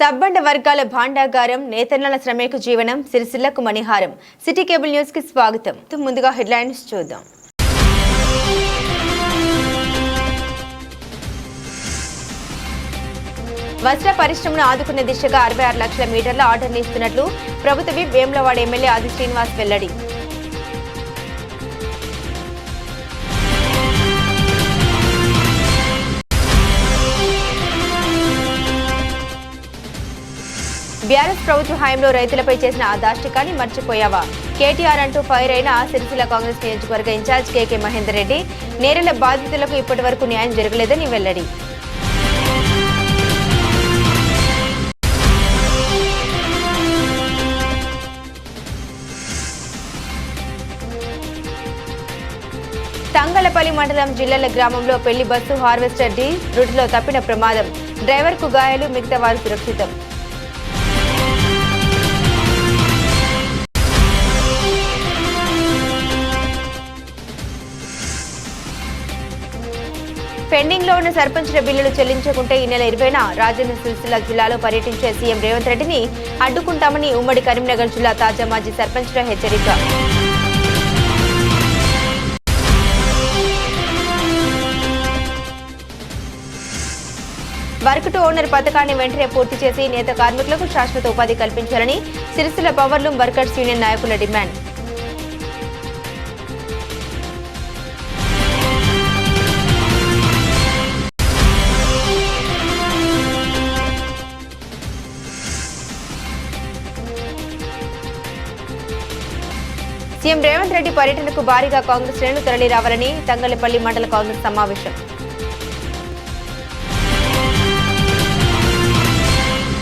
సబ్బండ వర్గాల భాండాగారం నేతన్నల శ్రమేక జీవనం సిరిసిల్లకు మణిహారం. సిటీ కేబుల్ న్యూస్ కి స్వాగతం. ముందుగా హెడ్లైన్స్ చూద్దాం. వస్త్ర పరిశ్రమను ఆదుకునే దిశగా 66 లక్షల మీటర్ల ఆర్డర్లు ఇస్తున్నట్లు ప్రభుత్వ విప్ వేములవాడ ఎమ్మెల్యే ఆది శ్రీనివాస్ వెల్లడి. బీఆర్ఎస్ ప్రభుత్వ హయాంలో రైతులపై చేసిన ఆ దాష్టికాన్ని మర్చిపోయావా? కేటీఆర్ అంటూ ఫైర్ అయిన సిరిసిల్ల కాంగ్రెస్ నియోజకవర్గ ఇన్ఛార్జ్ కేకే మహేందర్ రెడ్డి. నేరెల బాధితులకు ఇప్పటి వరకు న్యాయం జరగలేదని వెల్లడి. తంగలపల్లి మండలం జిల్లల గ్రామంలో పెళ్లి బస్సు హార్వెస్టర్ డి రూట్లో తప్పిన ప్రమాదం. డ్రైవర్కు గాయాలు, మిగతా వారు సురక్షితం. పెండింగ్ లో ఉన్న సర్పంచుల బిల్లులు చెల్లించకుంటే ఈ నెల 20న రాజన్న సిరిసిల్ల జిల్లాలో పర్యటించే సీఎం రేవంత్ రెడ్డిని అడ్డుకుంటామని ఉమ్మడి కరీంనగర్ జిల్లా తాజా మాజీ సర్పంచుల హెచ్చరిక. వర్క్ టు ఓనర్ పథకాన్ని వెంటనే పూర్తి చేసి నేత కార్మికులకు శాశ్వత ఉపాధి కల్పించాలని సిరిసిల్ల పవర్లూమ్ వర్కర్స్ యూనియన్ నాయకుల డిమాండ్. సీఎం రేవంత్ రెడ్డి పర్యటనకు భారీగా కాంగ్రెస్ శ్రేణులు తరలి రావాలని తంగలపల్లి మండల కాంగ్రెస్ సమావేశం.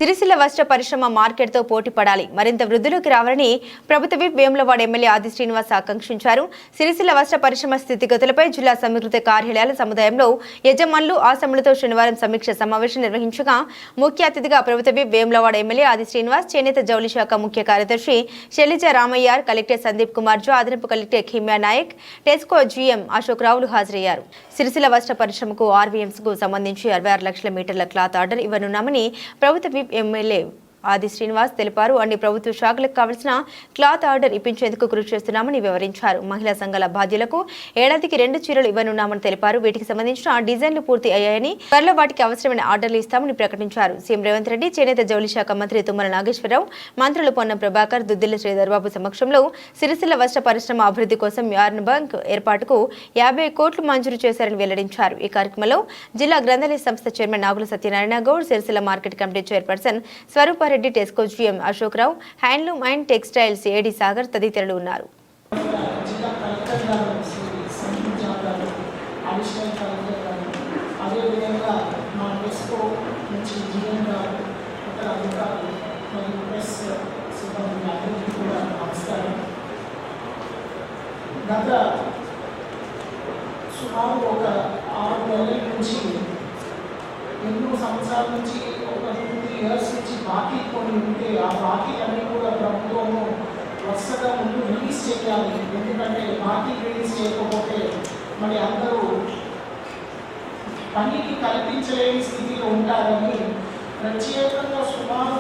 సిరిసిల్ల వస్త్ర పరిశ్రమ మార్కెట్తో పోటీ పడాలి, మరింత వృద్ధిలోకి రావాలని ప్రభుత్వ విప్ వేములవాడ ఎమ్మెల్యే ఆది శ్రీనివాస్ ఆకాంక్షించారు. సిరిసిల్ల వస్త్ర పరిశ్రమ స్థితిగతులపై జిల్లా సమీకృత కార్యాలయాల సముదాయంలో యజమానులు ఆసములతో శనివారం సమీక్ష సమావేశం నిర్వహించగా ముఖ్య అతిథిగా ప్రభుత్వ విప్ వేములవాడ ఎమ్మెల్యే ఆది శ్రీనివాస్, చేనేత జౌళి శాఖ ముఖ్య కార్యదర్శి శైలజ రామయ్యార్, కలెక్టర్ సందీప్ కుమార్ జో, అదనపు కలెక్టర్ కిమ్యా నాయక్, టెస్కో జీఎం అశోక్ రావులు హాజరయ్యారు. సిరిసిల్ల వస్త్ర పరిశ్రమకు ఆర్వీఎంస్ కు సంబంధించి 66 లక్షల మీటర్ల క్లాత్ ఆర్డర్ ఇవ్వనున్నామని ప్రభుత్వ విప్ ఎమ్మెల్యే ఆది శ్రీనివాస్ తెలిపారు. అన్ని ప్రభుత్వ శాఖలకు కావలసిన క్లాత్ ఆర్డర్ ఇప్పించేందుకు కృషి చేస్తున్నామని వివరించారు. మహిళా సంఘాల బాధ్యులకు ఏడాదికి 2 చీరలు ఇవ్వనున్నామని తెలిపారు. వీటికి సంబంధించిన డిజైన్లు పూర్తి అయ్యాయని, త్వరలో వాటికి అవసరమైన ఆర్డర్లు ఇస్తామని ప్రకటించారు. సీఎం రేవంత్ రెడ్డి, చేనేత జౌళి శాఖ మంత్రి తుమ్మల నాగేశ్వరరావు, మంత్రులు పొన్నం ప్రభాకర్, దుద్దిల్ల శ్రీధర్బాబు సమక్షంలో సిరిసిల్ల వస్త్ర పరిశ్రమ అభివృద్ధి కోసం యార్న్ బ్యాంక్ ఏర్పాటుకు 50 కోట్లు మంజూరు చేశారని వెల్లడించారు. ఈ కార్యక్రమంలో జిల్లా గ్రంథాలయ సంస్థ chairman Nagula Satyanarayana Goud, Sircilla market committee chairperson Swarupa Reddy, TESCO GM Ashok Rao, handloom and textiles AD Sagar తదితరులు ఉన్నారు. సుమారు ఒక 6 నెలల నుంచి, ఎన్నో సంవత్సరాల నుంచి, ఒక 2-3 ఇయర్స్ నుంచి బాకీ కొన్ని ఉంటే ఆ బాకీలన్నీ కూడా ప్రభుత్వము వరుసగా ముందు రిలీజ్ చేయాలి. ఎందుకంటే బాకీ రిలీజ్ చేయకపోతే మరి అందరూ పనికి కల్పించలేని స్థితిలో ఉంటారని ప్రత్యేకంగా సుమారు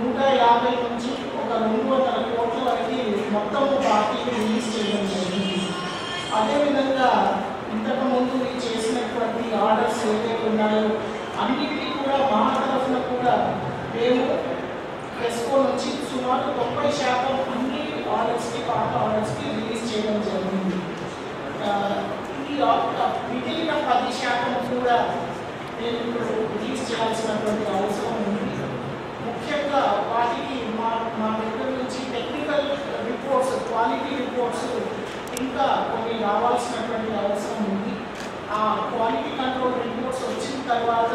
150 నుంచి ఒక 200 కోట్ల వరకు మొత్తం బాకీని రిలీజ్ చేయడం జరిగింది. అదేవిధంగా ఇంతకుముందు చేసినటువంటి ఆర్డర్స్ ఏవైతే ఉన్నాయో అన్నిటికీ కూడా మా తరఫున కూడా మేము టెస్కో నుంచి సుమారు 90% అన్ని ఆర్డర్స్కి, పాత ఆర్డర్స్కి రిలీజ్ చేయడం జరిగింది. ఈ మిగిలిన 10% కూడా నేను ఇప్పుడు రిలీజ్ చేయాల్సినటువంటి అవసరం ఉంది. ముఖ్యంగా వాటికి మా దగ్గర నుంచి టెక్నికల్ రిపోర్ట్స్, క్వాలిటీ రిపోర్ట్స్ ఇంకా కొన్ని రావాల్సినటువంటి అవసరం ఉంది. ఆ క్వాలిటీ కంట్రోల్ రిపోర్ట్స్ వచ్చిన తర్వాత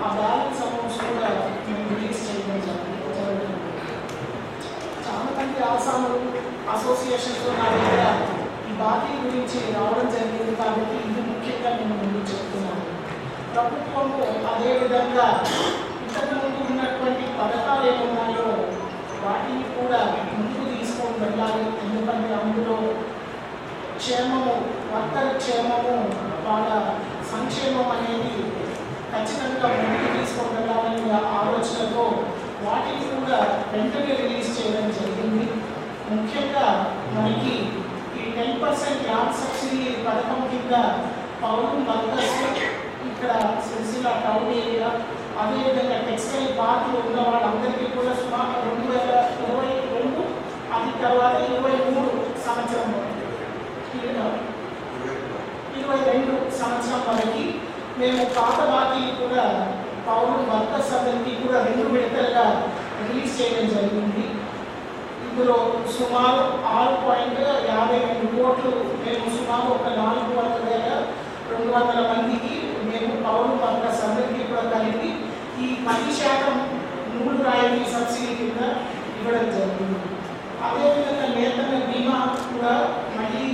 ఆ బ్యాలెన్స్ అమౌంట్స్ కూడా మేము రిలీజ్ చేయడం జరుగుతుంది. చాలామంది ఆసాములు, అసోసియేషన్తో నా దగ్గర ఈ బాకీ గురించి రావడం జరిగింది కాబట్టి ఇది ముఖ్యంగా నేను ముందు చెప్తున్నాను. ప్రభుత్వము అదేవిధంగా ఇంతకుముందు ఉన్నటువంటి పథకాలు ఏమున్నాయో వాటిని కూడా ముందుకు తీసుకొని వెళ్ళాలి. ఎందుకంటే అందులో క్షేమము, వర్కర్ క్షేమము, వాళ్ళ సంక్షేమం అనేది ఖచ్చితంగా ముందుకు తీసుకొని వెళ్ళాలని ఆలోచనతో వాటిని కూడా వెంటనే రిలీజ్ చేయడం జరిగింది. ముఖ్యంగా మనకి ఈ 10% ల్యాండ్ సబ్సిడీ పథకం కింద పౌరు వర్కర్స్ ఇక్కడ సిరిసిల్ల టౌన్ ఏరియా, అదేవిధంగా టెక్స్టైల్ పార్క్లో ఉన్న వాళ్ళందరికీ కూడా సుమారు 2022 అది తర్వాత 23 సంవత్సరం వరకు 22 సంవత్సరం వరకు మేము పాత బాకీలు కూడా పౌరు వర్కర్స్ అందరికీ కూడా 2 విడతలుగా రిలీజ్ చేయడం జరిగింది. ఇందులో సుమారు 6.52 కోట్లు మేము సుమారు ఒక 400,200 మందికి మేము పౌరు వర్కర్స్ అందరికీ కూడా కలిపి ఈ 10% 3 రాయితీ సబ్సిడీ కింద ఇవ్వడం జరిగింది. అదేవిధంగా నేతన్న బీమా కూడా మళ్ళీ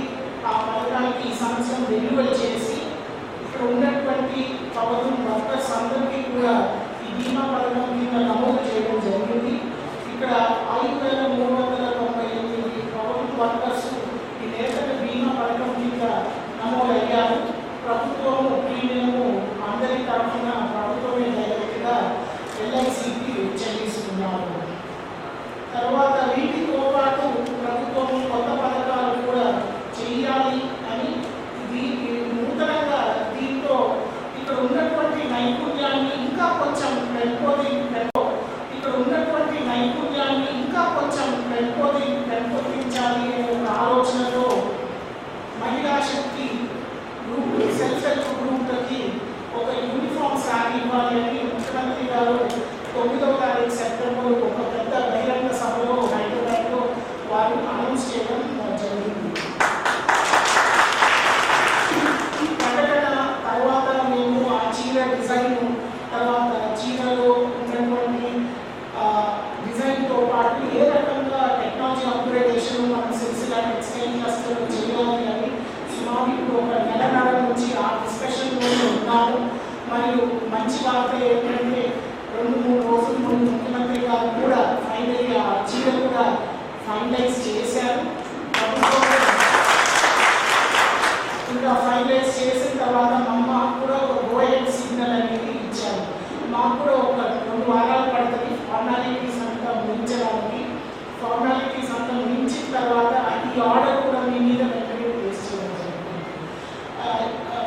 ఆ పథకానికి ఈ సంవత్సరం రెన్యువల్ చేసి ఇక్కడ ఉన్నటువంటి పౌరు వర్కర్స్ అందరికీ కూడా ఈ బీమా పథకం కింద నమోదు చేయడం జరిగింది. ఇక్కడ 5,398 పౌరు వర్కర్స్ ఈ నేతన్న బీమా పథకం కింద నమోదయ్యారు. ప్రభుత్వము ప్రీమియము అందరి తరఫున ప్రభుత్వమే డైరెక్ట్గా ఎల్ఐసికి చెల్లిస్తున్నారు. తర్వాత వీటితో పాటు ప్రభుత్వం కొత్త పథకాలు కూడా చేయాలి అని ఇది నూతనంగా దీంతో ఇక్కడ ఉన్నటువంటి నైపుణ్యాన్ని ఇంకా కొంచెం పెంపొందించాలి అనే ఒక ఆలోచనతో మహిళా శక్తి గ్రూప్ సెల్ఫ్ హెల్ప్ గ్రూప్లకి ఒక యూనిఫామ్ శారీ ఇవ్వాలి అని ముఖ్యమంత్రి గారు 9వ తారీఖు సెప్టెంబర్ ఒక పెద్ద బహిరంగ సభలో హైదరాబాద్లో వారు అనౌన్స్ చేయడం జరిగింది. ఈ ప్రకటన తర్వాత మేము ఆ చీర డిజైన్ తర్వాత చీరలో ఉన్నటువంటి డిజైన్తో పాటు ఏ రకంగా టెక్నాలజీ అప్గ్రేడేషన్ మనం సిరిసిల్ల టెక్స్టైల్ క్లస్టర్ చేయాలి అని సుమారు ఇప్పుడు ఒక నెలన్నర నుంచి ఆ డిస్కషన్లో ఉన్నాము. మరియు మంచి వార్త ఏంటంటే 2-3 రోజుల ముందు ముఖ్యమంత్రి గారు కూడా ఫైనల్లీ ఆ చీర కూడా ఫైనలైజ్ చేశారు. ఇంకా ఫైనలైజ్ చేసిన తర్వాత మాకు కూడా ఒక గోయల్ సిగ్నల్ అనేది ఇచ్చారు. మాకు కూడా ఒక 2 వారాలు పడుతుంది ఫార్మాలిటీస్ అంతా ముగించడానికి. ఫార్మాలిటీస్ అంతా ముగించిన తర్వాత ఈ ఆర్డర్ కూడా మీ మీద వెంటనే ప్లేస్ చేయడం జరుగుతుంది.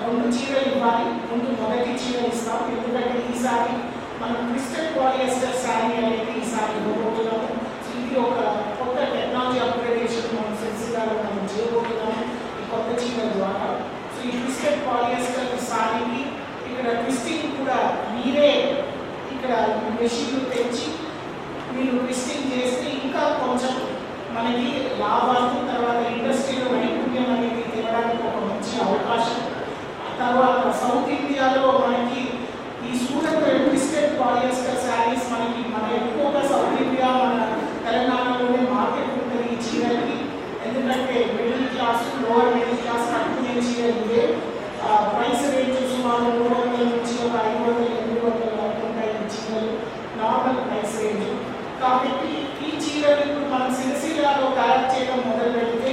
2 చీరలు ఇవ్వాలి. ముందు మొదటి చీర ఇస్తాం, ఎందుకంటే ఈసారి మనం క్రిస్టల్ పాలియస్టర్ శారీ అనేది ఈసారి ఇవ్వబోతున్నాము. ఇది ఒక కొత్త టెక్నాలజీ అప్గ్రేడేషన్ మనం సిరిసిల్లలో మనం చేయబోతున్నాము ఈ కొత్త చీర ద్వారా. సో ఈ క్రిస్టల్ పాలియస్టర్ శారీకి ఇక్కడ ట్విస్టింగ్ కూడా మీరే ఇక్కడ మెషిన్లు తెచ్చి మీరు ట్విస్టింగ్ చేస్తే ఇంకా కొంచెం మనకి లాభాలు, తర్వాత ఇండస్ట్రీలో నైపుణ్యం అనేది తేవడానికి ఒక మంచి అవకాశం. తర్వాత సౌత్ ఇండియాలో మనకి ఈ సూరత్ ట్విస్టెడ్ పాలియస్టర్ శారీస్ మన ఎక్కువగా సౌత్ ఇండియా మన తెలంగాణలోనే మార్కెట్ ఉంటుంది ఈ చీరలకి. ఎందుకంటే middle class lower middle class కట్టుకునే చీరలు ఇవే. ప్రైస్ రేంజ్ సుమారు 300 నుంచి ఒక 500-800 వరకు ఉంటాయి ఈ చీరలు నార్మల్ ప్రైస్ రేంజ్. కాబట్టి ఈ చీరలు ఇప్పుడు మనం సిరిసిల్లలో తయారు చేయడం మొదలు పెడితే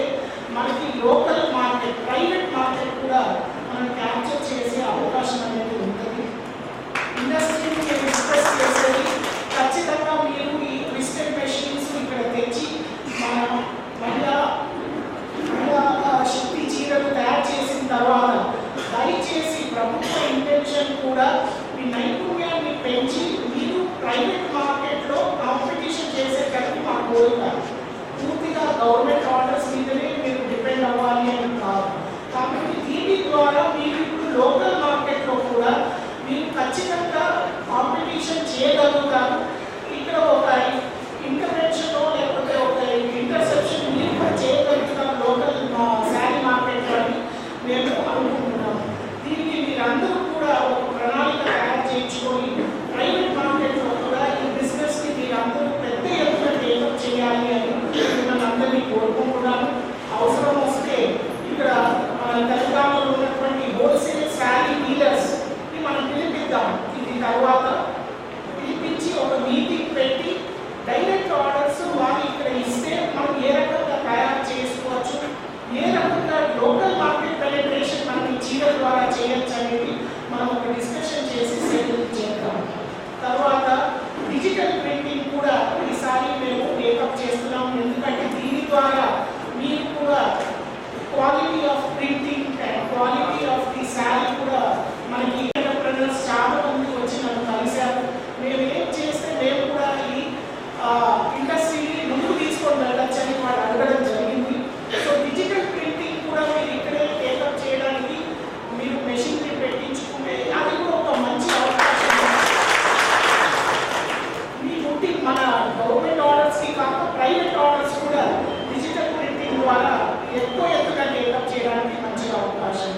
ఎక్కువ ఎత్తుగా టేకప్ చేయడానికి మంచిగా అవకాశం.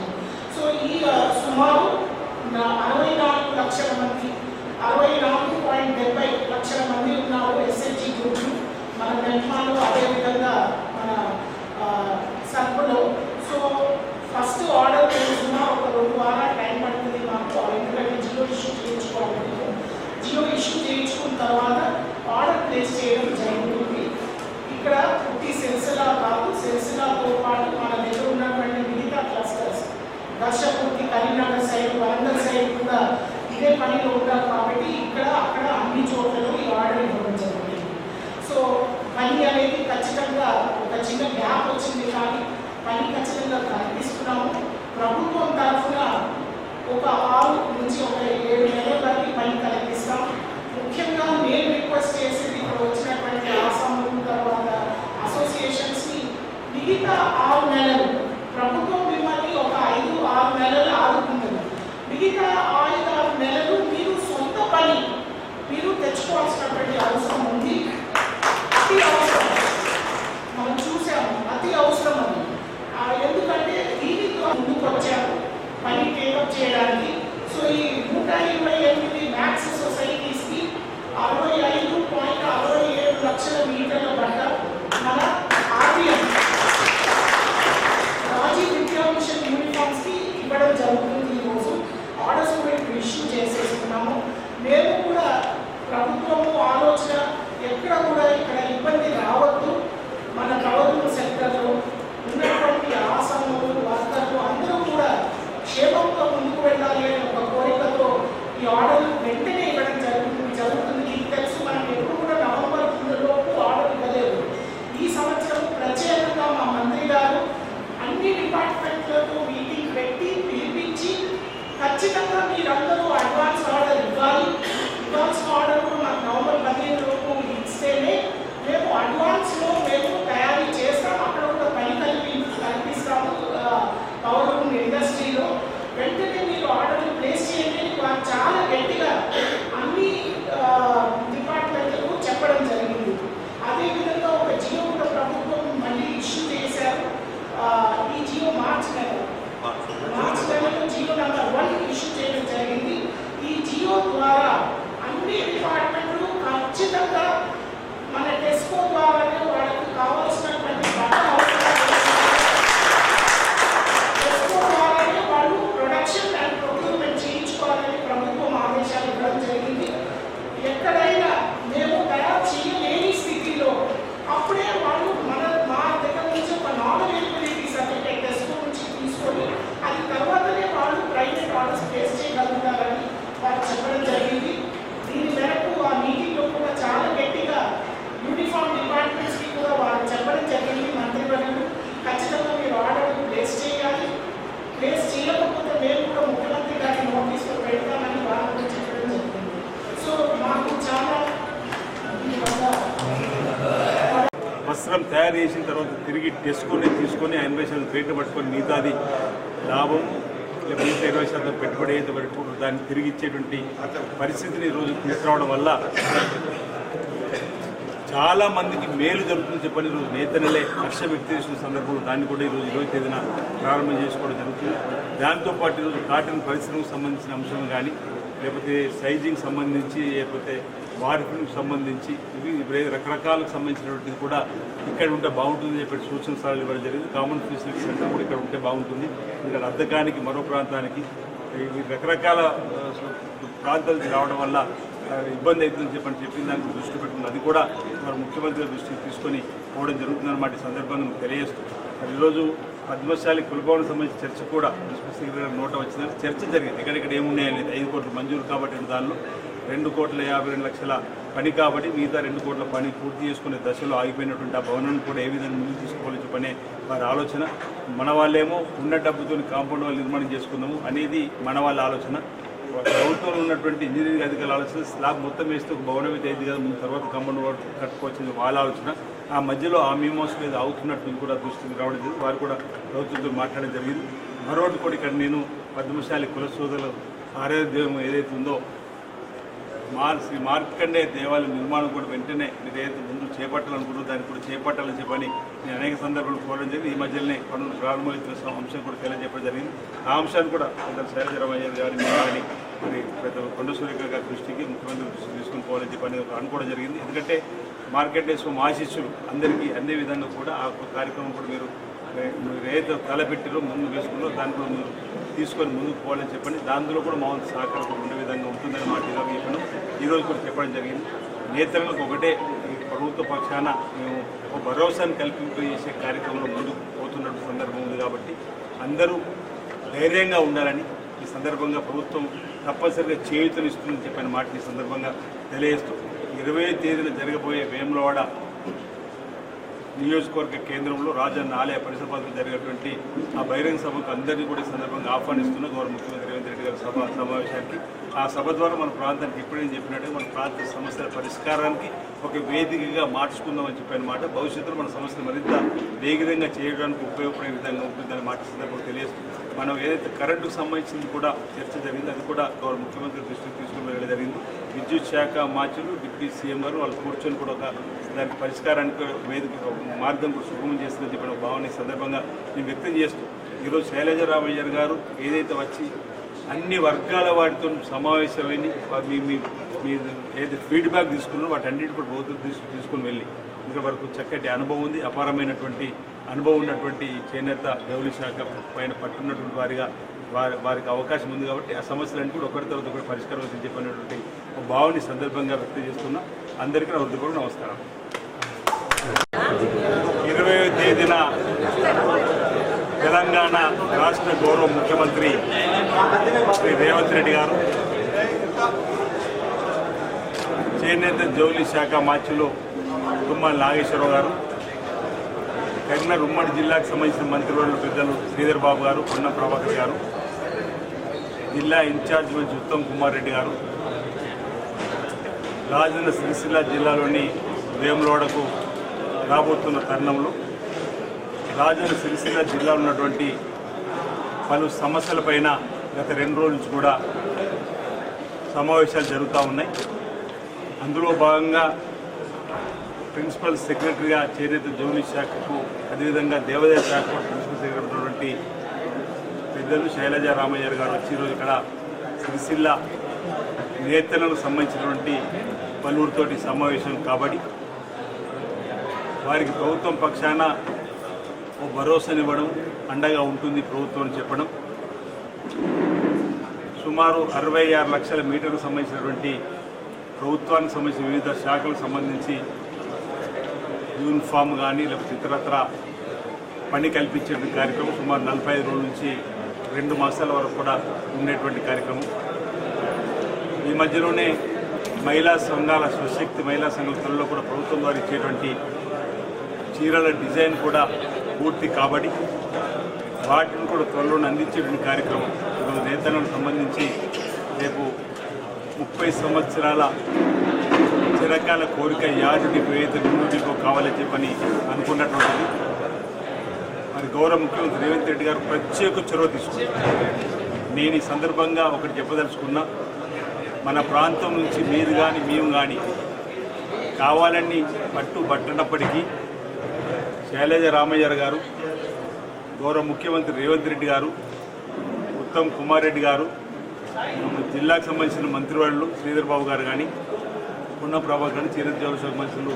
సో ఈ సుమారు 64 లక్షల మంది 64.70 లక్షల మంది ఉన్నారు ఎస్హెచ్జి గ్రూప్లు మన మెట్మాలో, అదేవిధంగా మన సర్పులో. సో ఫస్ట్ ఆర్డర్ చేసిన ఒక 2 వారాల టైం పడుతుంది మాకు, ఎందుకంటే జియో ఇష్యూ చేయించుకోవాలి. జియో ఇష్యూ చేయించుకున్న తర్వాత ఆర్డర్ ప్లేస్ చేయడం జరుగుతుంది. ఇక్కడ పుట్టి సిరిసిల్ల కాదు, సిరిసిల్లతో పాటు మన దగ్గర ఉన్నటువంటి మిగతా క్లస్టర్స్ దర్శపూర్తి, కరీంనగర్ సైడ్, వరంగల్ సైడ్ కూడా ఇదే పనిలో ఉంటారు. కాబట్టి ఇక్కడ అక్కడ అన్ని చోట్లలో ఈ ఆర్డర్ ఇవ్వడం జరుగుతుంది. సో పని అనేది ఖచ్చితంగా ఒక చిన్న గ్యాప్ వచ్చింది, కానీ పని ఖచ్చితంగా కల్పిస్తున్నాము. ప్రభుత్వం తరఫున ఒక 6 నుంచి ఒక 7 నెలల వరకు పని కల్పిస్తాం. ముఖ్యంగా నేను రిక్వెస్ట్ చేసేది ఇక్కడ వచ్చినటువంటి ఆసాములు, తర్వాత అసోసియేషన్స్ని మిగతా 6 నెలలు ప్రభుత్వం మిమ్మల్ని ఒక 5-6 నెలలు ఆదుకుంటుంది. మిగతా 5-6 నెలలు మీరు సొంత పని మీరు తెచ్చుకోవాల్సినటువంటి అవసరం ఉంది. అతి అవసరం, మనం చూసాము, అతి అవసరం అది. ఎందుకంటే దీనితో ముందుకు వచ్చారు పని టేకప్ చేయడానికి. సో ఈ 128 మ్యాక్స్ సొసైటీస్కి 65.67 లక్షల మీటర్ల బట్ట మన ఆర్బిఎం రాజీ విద్యా మిషన్ యూనిఫామ్స్కి ఇవ్వడం జరుగుతుంది. ఈరోజు ఆర్డర్స్ కూడా ఇష్యూ చేసేస్తున్నాము. మేము కూడా ప్రభుత్వము ఆలోచన ఎక్కడ కూడా ఇక్కడ ఇబ్బంది రావద్దు, మన గవర్నమెంట్ సెక్టర్లో ఉన్నటువంటి ఆసాములు, వర్కర్లు అందరూ కూడా క్షేమంతో ముందుకు వెళ్ళాలి అనే ఒక కోరికతో ఈ ఆర్డర్ వెంటనే ఇవ్వడం జరుగుతుంది. మీకు తెలుసు, మనం ఎప్పుడు కూడా నవంబర్ 3 ఆర్డర్ ఇవ్వలేదు. ఈ సంవత్సరం ప్రత్యేకంగా మా మంత్రి గారు అన్ని డిపార్ట్మెంట్లతో మీటింగ్ పెట్టి పిలిపించి ఖచ్చితంగా మీరందరూ అడ్వాన్స్ ఆర్డర్ ఇవ్వాలి. అడ్వాన్స్ ఆర్డర్ కూడా మాకు నవంబర్ 15 ఇస్తేనే మేము అడ్వాన్స్లో మేము తయారీ చేస్తాం. అక్కడ కూడా పని కల్పిస్తాము పవర్ లూమ్ ఇండస్ట్రీలో. వెంటనే మీరు ఆర్డర్లు ప్లేస్ చేయండి. వారు చాలా గట్టిగా అన్ని డిపార్ట్మెంట్లకు చెప్పడం జరిగింది. అదేవిధంగా ఒక జియో కూడా ప్రభుత్వం మళ్ళీ ఇష్యూ చేశారు. ఈ జియో మార్చి నెలలో జియో నెంబర్ 1 ఇష్యూ చేయడం జరిగింది. ఈ జియో ద్వారా అన్ని డిపార్ట్మెంట్లు ఖచ్చితంగా మన టెస్కో ద్వారానే వాళ్ళకి కావాల్సినటువంటి బట్ట టెస్కో ద్వారానే వాళ్ళు ప్రొడక్షన్ అండ్ ప్రొక్యూర్మెంట్ చేయించుకోవాలని ప్రభుత్వం ఆదేశాలు ఇవ్వడం జరిగింది. ఎక్కడైనా మేము తయారు చేయలేని స్థితిలో అప్పుడే వాళ్ళు మా దగ్గర నుంచి ఒక నాన్ అవైలబిలిటీ సర్టిఫికేట్ టెస్కో నుంచి తీసుకొని అది తర్వాతనే వాళ్ళు ప్రైవేట్ ఆర్డర్స్ ప్లేస్ చేయగలుగుతారని వారు చెప్పడం జరిగింది. దీని మేరకు ఆ మీటింగ్లో కూడా చాలా గట్టిగా యూనిఫామ్ డిపార్ట్మెంట్స్కి కూడా వారు చెప్పడం జరిగింది. మంత్రివర్యులు ఖచ్చితంగా మీరు ఆర్డర్ ప్లేస్ చేయాలి, ప్లేస్ చేయకపోతే మేము కూడా ముఖ్యమంత్రి గారి నోటీసులో పెడతామని వారు కూడా చెప్పడం జరిగింది. సో మాకు చాలా వస్త్రం తయారు చేసిన తర్వాత తిరిగి తీసుకొని 80% రేటు పట్టుకొని మిగతాది లాభం మిగతా 20% పెట్టుబడి అయితే పెట్టుకుంటారు దాన్ని తిరిగి ఇచ్చేటువంటి పరిస్థితిని ఈరోజు తీసుకురావడం వల్ల చాలా మందికి మేలు జరుగుతుందని చెప్పని ఈరోజు నేతనలే హర్ష వ్యక్తి చేసిన సందర్భంలో దాన్ని కూడా ఈరోజు 20వ తేదీన ప్రారంభం చేసుకోవడం జరుగుతుంది. దాంతోపాటు ఈరోజు కాటన్ పరిశ్రమకు సంబంధించిన అంశం కానీ, లేకపోతే సైజింగ్ సంబంధించి, లేకపోతే వార్పింగ్ సంబంధించి ఇవి రకరకాలకు సంబంధించినటువంటిది కూడా ఇక్కడ ఉంటే బాగుంటుంది చెప్పి సూచన సలహాలు ఇవ్వడం జరిగింది. కామన్ ఫెసిలిటీ సెంటర్ కూడా ఇక్కడ ఉంటే బాగుంటుంది. ఇక్కడ అద్దకానికి మరో ప్రాంతానికి రకరకాల ప్రాంతాలకు రావడం వల్ల ఇబ్బంది అవుతుందని చెప్పిన దానికి దృష్టి పెట్టుకుంది. అది కూడా మరి ముఖ్యమంత్రి దృష్టికి తీసుకొని పోవడం జరుగుతుందన్నమాట. ఈ సందర్భంగా తెలియజేస్తుంది. ఈరోజు పద్మశాలి కులభవన్ సంబంధించిన చర్చ కూడా ముఖ్యమంత్రి గారి నోట వచ్చిందని చర్చ జరిగింది. ఎక్కడెక్కడ ఏమున్నాయనేది 5 కోట్లు మంజూరు కాబట్టి దానిలో 2,52,00,000 పని కాబట్టి మిగతా 2 కోట్ల పని పూర్తి చేసుకునే దశలో ఆగిపోయినటువంటి ఆ భవనాన్ని కూడా ఏ విధంగా ముందుకు తీసుకోవాలని చెప్పనే వారి ఆలోచన. మన వాళ్ళేమో ఉన్న డబ్బుతో కాంపౌండ్ వాళ్ళు నిర్మాణం చేసుకుందాము అనేది మన వాళ్ళ ఆలోచన. ప్రభుత్వంలో ఉన్నటువంటి ఇంజనీరింగ్ అధికారుల ఆలోచన స్లాబ్ మొత్తం వేస్తే ఒక భవనం అయితే అయింది కదా, ముందు తర్వాత కాంపౌండ్ వాల్ కట్టుకోవచ్చింది వాళ్ళ ఆలోచన. ఆ మధ్యలో ఆ మీమాంసం మీద అవుతున్నట్టు కూడా దృష్టికి రావడం జరిగింది. వారు కూడా ప్రభుత్వంతో మాట్లాడడం జరిగింది. మరొకటి కూడా ఇక్కడ నేను పద్మశాలి కుల సోదరుల ఆరాధ్యం ఏదైతే ఉందో శ్రీ మార్కండేయ దేవాలయం నిర్మాణం కూడా వెంటనే మీరు ఏదైతే ముందు చేపట్టాలనుకుంటున్నారో దాన్ని కూడా చేపట్టాలని చెప్పని నేను అనేక సందర్భాలు కోరడం జరిగింది. ఈ మధ్యలోనే పనులు ప్రారంభమవుతున్న అంశం కూడా తెలియజెప్పడం జరిగింది. ఆ అంశాన్ని కూడా పెద్ద శైలజరామయ్య గారిని కానీ మరి పెద్ద కొండ సూర్యక గారి దృష్టికి ముఖ్యమంత్రి దృష్టికి తీసుకుని పోవాలని చెప్పని అనుకోవడం జరిగింది. ఎందుకంటే మార్కెట్ డేస్ మా ఆశిస్సులు అందరికీ అందే విధంగా కూడా ఆ కార్యక్రమం కూడా మీరు ఏదైతే తలపెట్టిరో ముందు వేసుకున్నారో దాన్ని కూడా మీరు తీసుకొని ముందుకు పోవాలని చెప్పండి. దాంట్లో కూడా మా వంతు సహకారం ఉండే విధంగా ఉంటుందని మాట చెప్పడం ఈరోజు కూడా చెప్పడం జరిగింది. నేతలకు ఒకటే ప్రభుత్వ పక్షాన మేము ఒక భరోసాను కల్పింపజేసే కార్యక్రమంలో ముందుకు పోతున్నట్టు సందర్భం ఉంది కాబట్టి అందరూ ధైర్యంగా ఉండాలని ఈ సందర్భంగా ప్రభుత్వం తప్పనిసరిగా చేయూతనిస్తుందని చెప్పిన మాట ఈ సందర్భంగా తెలియజేస్తూ 20వ తేదీన జరగబోయే వేములవాడ నియోజకవర్గ కేంద్రంలో రాజన్న ఆలయ పరిసర ప్రాంతంలో జరిగినటువంటి ఆ బహిరంగ సభకు అందరినీ కూడా ఈ సందర్భంగా ఆహ్వానిస్తున్న గౌరవ ముఖ్యమంత్రి రేవంత్ రెడ్డి గారి సమావేశానికి ఆ సభ ద్వారా మన ప్రాంతానికి ఇప్పుడే చెప్పినట్టు మన ప్రాంత సమస్యల పరిష్కారానికి ఒక వేదికగా మార్చుకుందామని చెప్పిన మాట భవిష్యత్తులో మన సమస్యలు మరింత వేగంగా చేయడానికి ఉపయోగపడే విధంగా ఉంటుందని మాట సందర్భంగా తెలియజేస్తుంది. మనం ఏదైతే కరెంటుకు సంబంధించింది కూడా చర్చ జరిగింది, అది కూడా గౌరవ ముఖ్యమంత్రి దృష్టికి తీసుకుని వెళ్ళడం జరిగింది. విద్యుత్ శాఖ మార్చులు డిప్యూటీ సీఎం గారు వాళ్ళు కూర్చొని కూడా ఒక దానికి పరిష్కారానికి వేదిక మార్గం కూడా సుగమం చేస్తుందని చెప్పిన భావన ఈ సందర్భంగా నేను వ్యక్తం చేస్తూ ఈరోజు శైలజరామయ్య గారు ఏదైతే వచ్చి అన్ని వర్గాల వాటితో సమావేశమని మీ ఏదైతే ఫీడ్బ్యాక్ తీసుకున్నారో వాటి అన్నింటి కూడా ప్రభుత్వం తీసుకుని వెళ్ళి ఇక్కడ వరకు చక్కటి అనుభవం ఉంది, అపారమైనటువంటి అనుభవం ఉన్నటువంటి చేనేత జౌళి శాఖ పైన పట్టున్నటువంటి వారికి అవకాశం ఉంది కాబట్టి ఆ సమస్యలన్నీ కూడా ఒకరి తర్వాత ఒకటి పరిష్కారం అవుతుందని చెప్పినటువంటి ఒక భావన సందర్భంగా వ్యక్తం చేస్తున్నా. అందరికీ నా హృదయపూర్వక నమస్కారం. 20వ తేదీన తెలంగాణ రాష్ట్ర గౌరవ ముఖ్యమంత్రి శ్రీ రేవంత్ రెడ్డి గారు చేనేత జౌళి శాఖ మార్చిలో తుమ్మల నాగేశ్వరరావు గారు, కరీంనగర్ ఉమ్మడి జిల్లాకు సంబంధించిన మంత్రివర్యులు పెద్దలు శ్రీధర్ బాబు గారు, పొన్న ప్రభాకర్ గారు, జిల్లా ఇన్ఛార్జ్ మంత్రి ఉత్తమ్ కుమార్ రెడ్డి గారు రాజన్న సిరిసిల్ల జిల్లాలోని వేములవాడకు రాబోతున్న తరుణంలో రాజన్న సిరిసిల్ల జిల్లాలో ఉన్నటువంటి పలు సమస్యలపైన గత 2 రోజుల నుంచి కూడా సమావేశాలు జరుగుతూ ఉన్నాయి. అందులో భాగంగా ప్రిన్సిపల్ సెక్రటరీగా చేనేత జౌళి శాఖకు అదేవిధంగా దేవాదాయ శాఖకు ప్రిన్సిపల్ సెక్రటరీ ఉన్నటువంటి పెద్దలు శైలజరామయ్య గారు వచ్చి ఈరోజు ఇక్కడ సిరిసిల్ల నేతలకు సంబంధించినటువంటి పలువురితోటి సమావేశం కాబట్టి వారికి ప్రభుత్వం పక్షాన ఓ భరోసానివ్వడం, అండగా ఉంటుంది ప్రభుత్వం అని చెప్పడం, సుమారు 66 లక్షల మీటర్లకు సంబంధించినటువంటి ప్రభుత్వానికి సంబంధించిన వివిధ శాఖలకు సంబంధించి యూనిఫామ్ కానీ లేకపోతే ఇతరత్ర పని కల్పించే కార్యక్రమం సుమారు 45 రోజుల నుంచి 2 మాసాల వరకు కూడా ఉండేటువంటి కార్యక్రమం. ఈ మధ్యలోనే మహిళా సంఘాల స్వశక్తి మహిళా సంఘాల త్వరలో కూడా ప్రభుత్వం ద్వారా ఇచ్చేటువంటి చీరల డిజైన్ కూడా పూర్తి కాబట్టి వాటిని కూడా త్వరలోనే అందించేటువంటి కార్యక్రమం ఈరోజు నేతలకు సంబంధించి రేపు 30 సంవత్సరాల చిరకాల కోరిక యార్డు డిపో ఏదైతే నూనె డిపో కావాలని చెప్పని అనుకున్నటువంటిది మరి గౌరవ ముఖ్యమంత్రి రేవంత్ రెడ్డి గారు ప్రత్యేక చొరవ తీసుకున్నారు. నేను ఈ సందర్భంగా ఒకటి చెప్పదలుచుకున్నా, మన ప్రాంతం నుంచి మీరు కానీ మేము కానీ కావాలని పట్టనప్పటికీ శైలజరామయ్య గారు, గౌరవ ముఖ్యమంత్రి రేవంత్ రెడ్డి గారు, ఉత్తమ్ కుమార్ రెడ్డి గారు, జిల్లాకు సంబంధించిన మంత్రివర్యులు శ్రీధర్ బాబు గారు కానీ, పొన్న ప్రభాకర్ కానీ, చేనేత జౌళి శాఖ మంత్రులు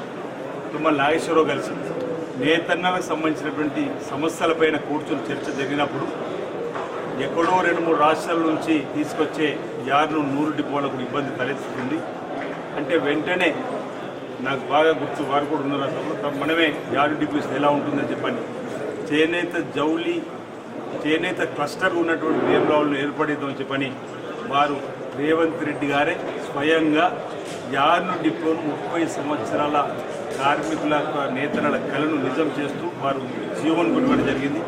తుమ్మల నాగేశ్వరరావు కలిసి నేతన్నలకు సంబంధించినటువంటి సమస్యలపైన కూర్చొని చర్చ జరిగినప్పుడు ఎక్కడో 2-3 రాష్ట్రాల నుంచి తీసుకొచ్చే యార్ను 100 డిపోలకు ఇబ్బంది తలెత్తుతుంది. అంటే వెంటనే నాకు బాగా గుర్తు, వారు కూడా ఉన్నారు అసలు మనమే యార్డు డిపోస్ ఎలా ఉంటుందని చెప్పని చేనేత క్లస్టర్ ఉన్నటువంటి వేములవాడలో ఏర్పడేద్దామని చెప్పని వారు రేవంత్ రెడ్డి గారే స్వయంగా యార్ను డిపోను 30 సంవత్సరాల కార్మికుల నేతల కళను నిజం చేస్తూ వారు జీవన్ కొనడం జరిగింది.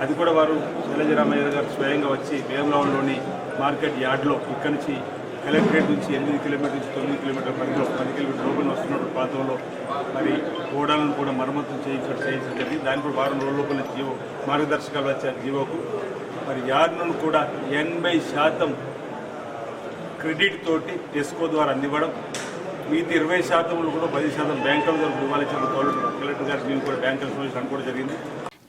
అది కూడా వారు శైలజరామయ్య గారు స్వయంగా వచ్చి వేములవాడలోని మార్కెట్ యార్డ్లో ఇక్కడి నుంచి కలెక్టరేట్ నుంచి 8 కిలోమీటర్ నుంచి 9 కిలోమీటర్ల పరిధిలో 10 కిలోమీటర్ లోపల వస్తున్నటువంటి ప్రాంతంలో మరి గోడాలను కూడా మరమ్మతులు చేయించడం జరిగింది. దాని కూడా వారం రోజుల లోపల జీవో మార్గదర్శకాలు వచ్చారు జీవోకు. మరి యార్డును కూడా 80% క్రెడిట్ తోటి టెస్కో ద్వారా అందివ్వడం, మిగతా 20% కూడా 10% బ్యాంకుల ద్వారా ఇవ్వాలని కలెక్టర్ గారికి కూడా బ్యాంకుల సమావేశం అనుకోవడం జరిగింది.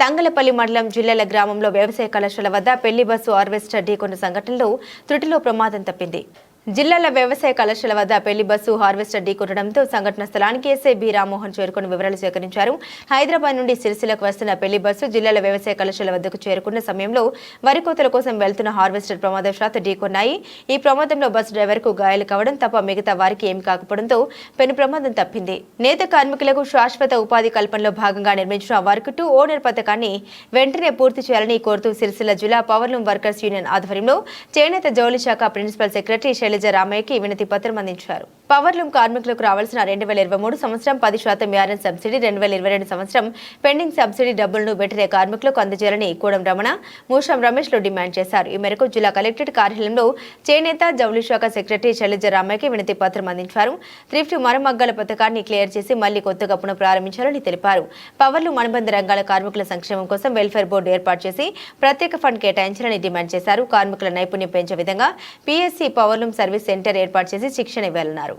తంగలపల్లి మండలం జిల్లెల గ్రామంలో వ్యవసాయ కళాశాల వద్ద పెళ్లి బస్సు హార్వెస్టర్ ఢీకొన్న సంఘటనలో త్రుటిలో ప్రమాదం తప్పింది. జిల్లాల వ్యవసాయ కళాశాల వద్ద పెళ్లి బస్సు హార్వెస్టర్ ఢీకొట్టడంతో సంఘటన స్థలానికి ఎస్ఐ బి రామ్మోహన్ చేరుకుని వివరాలు సేకరించారు. హైదరాబాద్ నుండి సిరిసిల్లకు వస్తున్న పెళ్లి బస్సు జిల్లాల వ్యవసాయ కళాశాల వద్దకు చేరుకున్న సమయంలో వరి కోతల కోసం వెళ్తున్న హార్వెస్టర్ ప్రమాదవశాత్తు ఢీకొన్నాయి. ఈ ప్రమాదంలో బస్సు డ్రైవర్కు గాయాలు కావడం తప్ప మిగతా వారికి ఏమీ కాకపోవడంతో పెను ప్రమాదం తప్పింది. నేత కార్మికులకు శాశ్వత ఉపాధి కల్పనలో భాగంగా నిర్మించిన వర్క్ టు ఓనర్ పథకాన్ని వెంటనే పూర్తి చేయాలని కోరుతూ సిరిసిల్ల జిల్లా పవర్లూమ్ వర్కర్స్ యూనియన్ ఆధ్వర్యంలో చేనేత జౌళి శాఖ ప్రిన్సిపల్ సెక్రటరీ శైలజ రామయ్యకి వినతి పత్రం అందించారు. పవర్లూమ్ కార్మికులకు రావాల్సిన 2023 సంవత్సరం 10% యారన్ సబ్సిడీ, 2022 సంవత్సరం పెండింగ్ సబ్సిడీ డబ్బులను వెంటనే కార్మికులకు అందజేయాలని కోడం రమణ, మూషం రమేష్లు డిమాండ్ చేశారు. ఈ మేరకు జిల్లా కలెక్టరేట్ కార్యాలయంలో చేనేత జౌళి శాఖ సెక్రటరీ శైలజ రామయ్యకి వినతి పత్రం అందించారు. థ్రిఫ్ట్ మరమగ్గాల పథకాన్ని క్లియర్ చేసి మళ్లీ కొత్తగా పునః ప్రారంభించాలని తెలిపారు. పవర్లూమ్ అనుబంధ రంగాల కార్మికుల సంక్షేమం కోసం వెల్ఫేర్ బోర్డు ఏర్పాటు చేసి ప్రత్యేక ఫండ్ కేటాయించాలని డిమాండ్ చేశారు. కార్మికుల నైపుణ్యం పెంచే విధంగా పిఎస్సి పవర్లూమ్ సర్వీస్ సెంటర్ ఏర్పాటు చేసి శిక్షణ ఇవ్వాలన్నారు.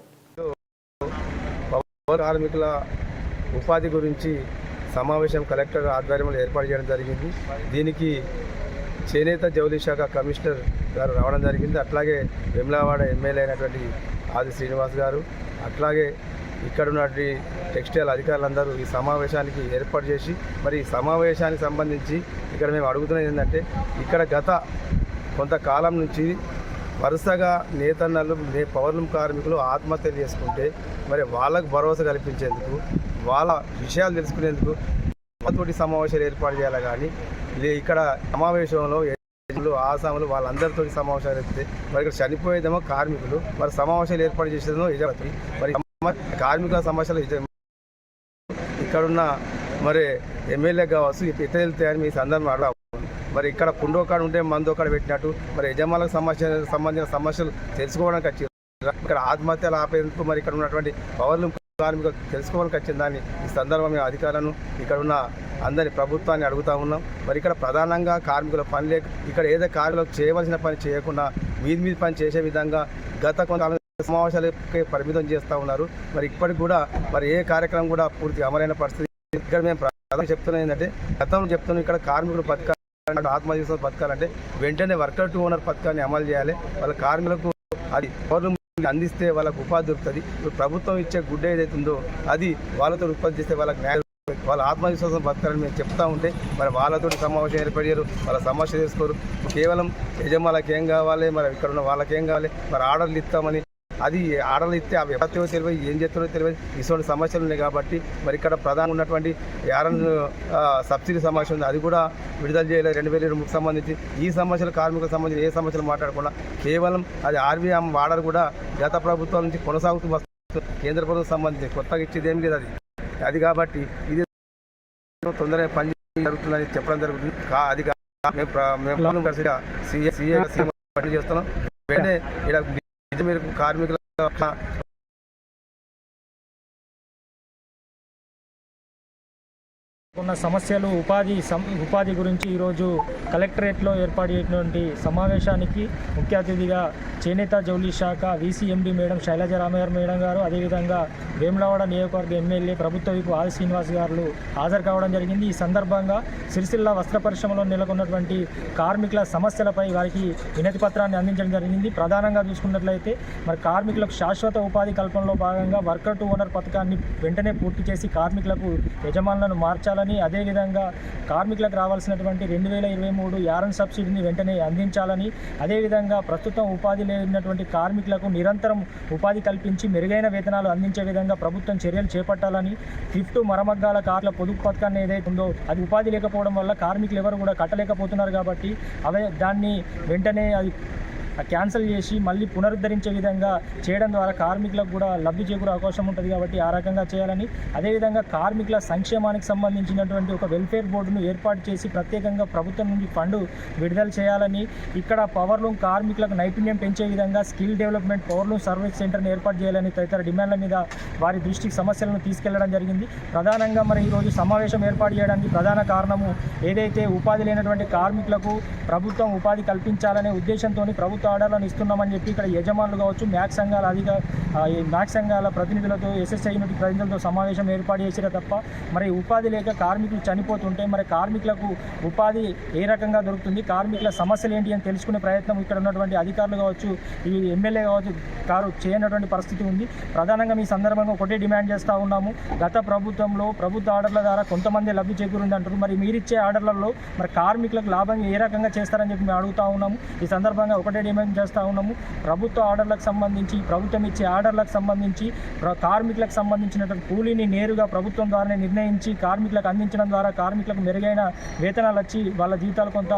కార్మికుల ఉపాధి గురించి సమావేశం కలెక్టర్ ఆధ్వర్యంలో ఏర్పాటు చేయడం జరిగింది. దీనికి చేనేత జౌళి శాఖ కమిషనర్ గారు రావడం జరిగింది. అట్లాగే వేములవాడ ఎమ్మెల్యే అయినటువంటి ఆది శ్రీనివాస్ గారు, అట్లాగే ఇక్కడ ఉన్నటువంటి టెక్స్టైల్ అధికారులందరూ ఈ సమావేశానికి ఏర్పాటు చేసి మరి ఈ సమావేశానికి సంబంధించి ఇక్కడ మేము అడుగుతున్నది ఏంటంటే, ఇక్కడ గత కొంతకాలం నుంచి వరుసగా నేతన్నలు పవర్లూమ్ కార్మికులు ఆత్మహత్యలు చేసుకుంటే మరి వాళ్ళకు భరోసా కల్పించేందుకు, వాళ్ళ విషయాలు తెలుసుకునేందుకు తోటి సమావేశాలు ఏర్పాటు చేయాలి. కానీ ఇక్కడ సమావేశంలో ఆసాములు వాళ్ళందరితో సమావేశాలు ఎత్తితే మరి ఇక్కడ చనిపోయేదేమో కార్మికులు, మరి సమావేశాలు ఏర్పాటు చేసేదేమో యజమాని. మరి కార్మికుల సమస్యలు ఇక్కడున్న మరి ఎమ్మెల్యే కావచ్చు ఎట్లా వెళ్తాయని మీ సందర్భం అడగ. మరి ఇక్కడ పుండోకాడ ఉంటే మందోకాడ పెట్టినట్టు మరి యజమానులకు సంబంధించిన సమస్యలు తెలుసుకోవడానికి వచ్చింది. ఇక్కడ ఆత్మహత్యలు ఆపేందుకు మరి ఇక్కడ ఉన్నటువంటి పవర్లూమ్ కార్మికులు తెలుసుకోవడానికి వచ్చిన దాన్ని ఈ సందర్భంగా అధికారులను ఇక్కడ ఉన్న అందరి ప్రభుత్వాన్ని అడుగుతూ ఉన్నాం. మరి ఇక్కడ ప్రధానంగా కార్మికుల పని ఇక్కడ ఏదో కార్మికులకు చేయవలసిన పని చేయకుండా మీద పని చేసే విధంగా గత కొంత సమావేశాలకి పరిమితం చేస్తూ ఉన్నారు. మరి ఇప్పటికి కూడా మరి ఏ కార్యక్రమం కూడా పూర్తి అమలైన పరిస్థితి. ఇక్కడ మేము ప్రధానంగా చెప్తున్నది ఏంటంటే, గతంలో చెప్తున్నాం ఇక్కడ కార్మికులు బతకాలి, ఆత్మవిశ్వాసం బతకాలంటే వెంటనే వర్కర్ టు ఓనర్ పథకాన్ని అమలు చేయాలి. వాళ్ళ కార్మికులకు అది పౌరులు అందిస్తే వాళ్ళకు ఉపాధి దొరుకుతుంది. ఇప్పుడు ప్రభుత్వం ఇచ్చే గుడ్డ ఏదైతుందో అది వాళ్ళతో ఉత్పత్తి చేస్తే వాళ్ళకి న్యాయం, వాళ్ళ ఆత్మవిశ్వాసం బతకాలని మేము చెప్తా ఉంటే మరి వాళ్ళతో సమావేశం ఏర్పడారు, వాళ్ళ సమస్య చేసుకోరు. కేవలం యజమానులకు ఏం కావాలి, మరి ఇక్కడ ఉన్న వాళ్ళకి ఏం కావాలి, మరి ఆర్డర్లు ఇస్తామని అది ఆర్డర్లు ఇస్తే అవి ఎవరితో తెలియదు, ఏం చేస్తారో తెలియదు. ఇటువంటి సమస్యలు ఉన్నాయి కాబట్టి మరి ఇక్కడ ప్రధానంగా ఉన్నటువంటి యారన్ సబ్సిడీ సమస్య ఉంది, అది కూడా విడుదల చేయలేదు 2023 సంబంధించి. ఈ సమస్యలు కార్మికులకు సంబంధించి ఏ సమస్యలు మాట్లాడకుండా కేవలం అది ఆర్బీఐ ఆర్డర్ కూడా గత ప్రభుత్వం నుంచి కొనసాగుతూ వస్తుంది. కేంద్ర ప్రభుత్వం సంబంధించి కొత్తగా ఇచ్చేది ఏం లేదు అది కాబట్టి ఇది తొందరగా పని జరుగుతుందని చెప్పడం జరుగుతుంది. అది మేము పని చేస్తున్నాం. వెంటనే ఇక్కడ మీరు కార్మికుల ఉన్న సమస్యలు ఉపాధి గురించి ఈరోజు కలెక్టరేట్లో ఏర్పాటు చేసినటువంటి సమావేశానికి ముఖ్య అతిథిగా చేనేత జౌళి శాఖ వీసీఎండి మేడం శైలజ రామయ్య మేడం గారు, అదేవిధంగా వేములవాడ నియోజకవర్గ ఎమ్మెల్యే ప్రభుత్వ విపు ఆది శ్రీనివాస్ గారు హాజరు కావడం జరిగింది. ఈ సందర్భంగా సిరిసిల్ల వస్త్ర పరిశ్రమలో నెలకొన్నటువంటి కార్మికుల సమస్యలపై వారికి వినతి పత్రాన్ని అందించడం జరిగింది. ప్రధానంగా చూసుకున్నట్లయితే మరి కార్మికులకు శాశ్వత ఉపాధి కల్పనలో భాగంగా వర్కర్ టు ఓనర్ పథకాన్ని వెంటనే పూర్తి చేసి కార్మికులకు యజమానులను మార్చాలని, అదేవిధంగా కార్మికులకు రావాల్సినటువంటి 2023 యారన్ సబ్సిడీని వెంటనే అందించాలని, అదేవిధంగా ప్రస్తుతం ఉపాధి లేనటువంటి కార్మికులకు నిరంతరం ఉపాధి కల్పించి మెరుగైన వేతనాలు అందించే విధంగా ప్రభుత్వం చర్యలు చేపట్టాలని, థ్రిఫ్ట్ మరమగ్గాల కార్ల పొదుపు పథకాన్ని ఏదైతే ఉందో అది ఉపాధి లేకపోవడం వల్ల కార్మికులు ఎవరు కూడా కట్టలేకపోతున్నారు కాబట్టి దాన్ని వెంటనే అది క్యాన్సిల్ చేసి మళ్ళీ పునరుద్ధరించే విధంగా చేయడం ద్వారా కార్మికులకు కూడా లబ్ధి చేకూరే అవకాశం ఉంటుంది కాబట్టి ఆ రకంగా చేయాలని, అదేవిధంగా కార్మికుల సంక్షేమానికి సంబంధించినటువంటి ఒక వెల్ఫేర్ బోర్డును ఏర్పాటు చేసి ప్రత్యేకంగా ప్రభుత్వం నుండి ఫండ్ విడుదల చేయాలని, ఇక్కడ పవర్లూమ్ కార్మికులకు నైపుణ్యం పెంచే విధంగా స్కిల్ డెవలప్మెంట్ పవర్లూమ్ సర్వీస్ సెంటర్ని ఏర్పాటు చేయాలని తదితర డిమాండ్ల మీద వారి దృష్టికి సమస్యలను తీసుకెళ్లడం జరిగింది. ప్రధానంగా మరి ఈరోజు సమావేశం ఏర్పాటు చేయడానికి ప్రధాన కారణము ఏదైతే ఉపాధి లేనటువంటి కార్మికులకు ప్రభుత్వం ఉపాధి కల్పించాలనే ఉద్దేశంతో ప్రభుత్వం ప్రభుత్వ ఆర్డర్లను ఇస్తున్నామని చెప్పి ఇక్కడ యజమానులు కావచ్చు మ్యాక్స్ సంఘాల ప్రతినిధులతో ఎస్ఎస్ఐ యూనిట్ ప్రతినిధులతో సమావేశం ఏర్పాటు చేసిరా తప్ప మరి ఉపాధి లేక కార్మికులు చనిపోతుంటే మరి కార్మికులకు ఉపాధి ఏ రకంగా దొరుకుతుంది, కార్మికుల సమస్యలు ఏంటి అని తెలుసుకునే ప్రయత్నం ఇక్కడ ఉన్నటువంటి అధికారులు కావచ్చు, ఈ ఎమ్మెల్యే కావచ్చు చేయనటువంటి పరిస్థితి ఉంది. ప్రధానంగా మీ సందర్భంగా ఒకటే డిమాండ్ చేస్తూ ఉన్నాము. గత ప్రభుత్వంలో ప్రభుత్వ ఆర్డర్ల ద్వారా కొంతమంది లబ్ధి చేకూరింది అంటారు. మరి మీరిచ్చే ఆర్డర్లలో మరి కార్మికులకు లాభం ఏ రకంగా చేస్తారని చెప్పి మేము అడుగుతూ ఉన్నాము. ఈ సందర్భంగా ఒకటే డిమాండ్ చేస్తూ ఉన్నాము. ప్రభుత్వ ఆర్డర్లకు సంబంధించి, ప్రభుత్వం ఇచ్చే ఆర్డర్లకు సంబంధించి కార్మికులకు సంబంధించినటువంటి కూలీని నేరుగా ప్రభుత్వం ద్వారానే నిర్ణయించి కార్మికులకు అందించడం ద్వారా కార్మికులకు మెరుగైన వేతనాలు వచ్చి వాళ్ళ జీవితాలు కొంత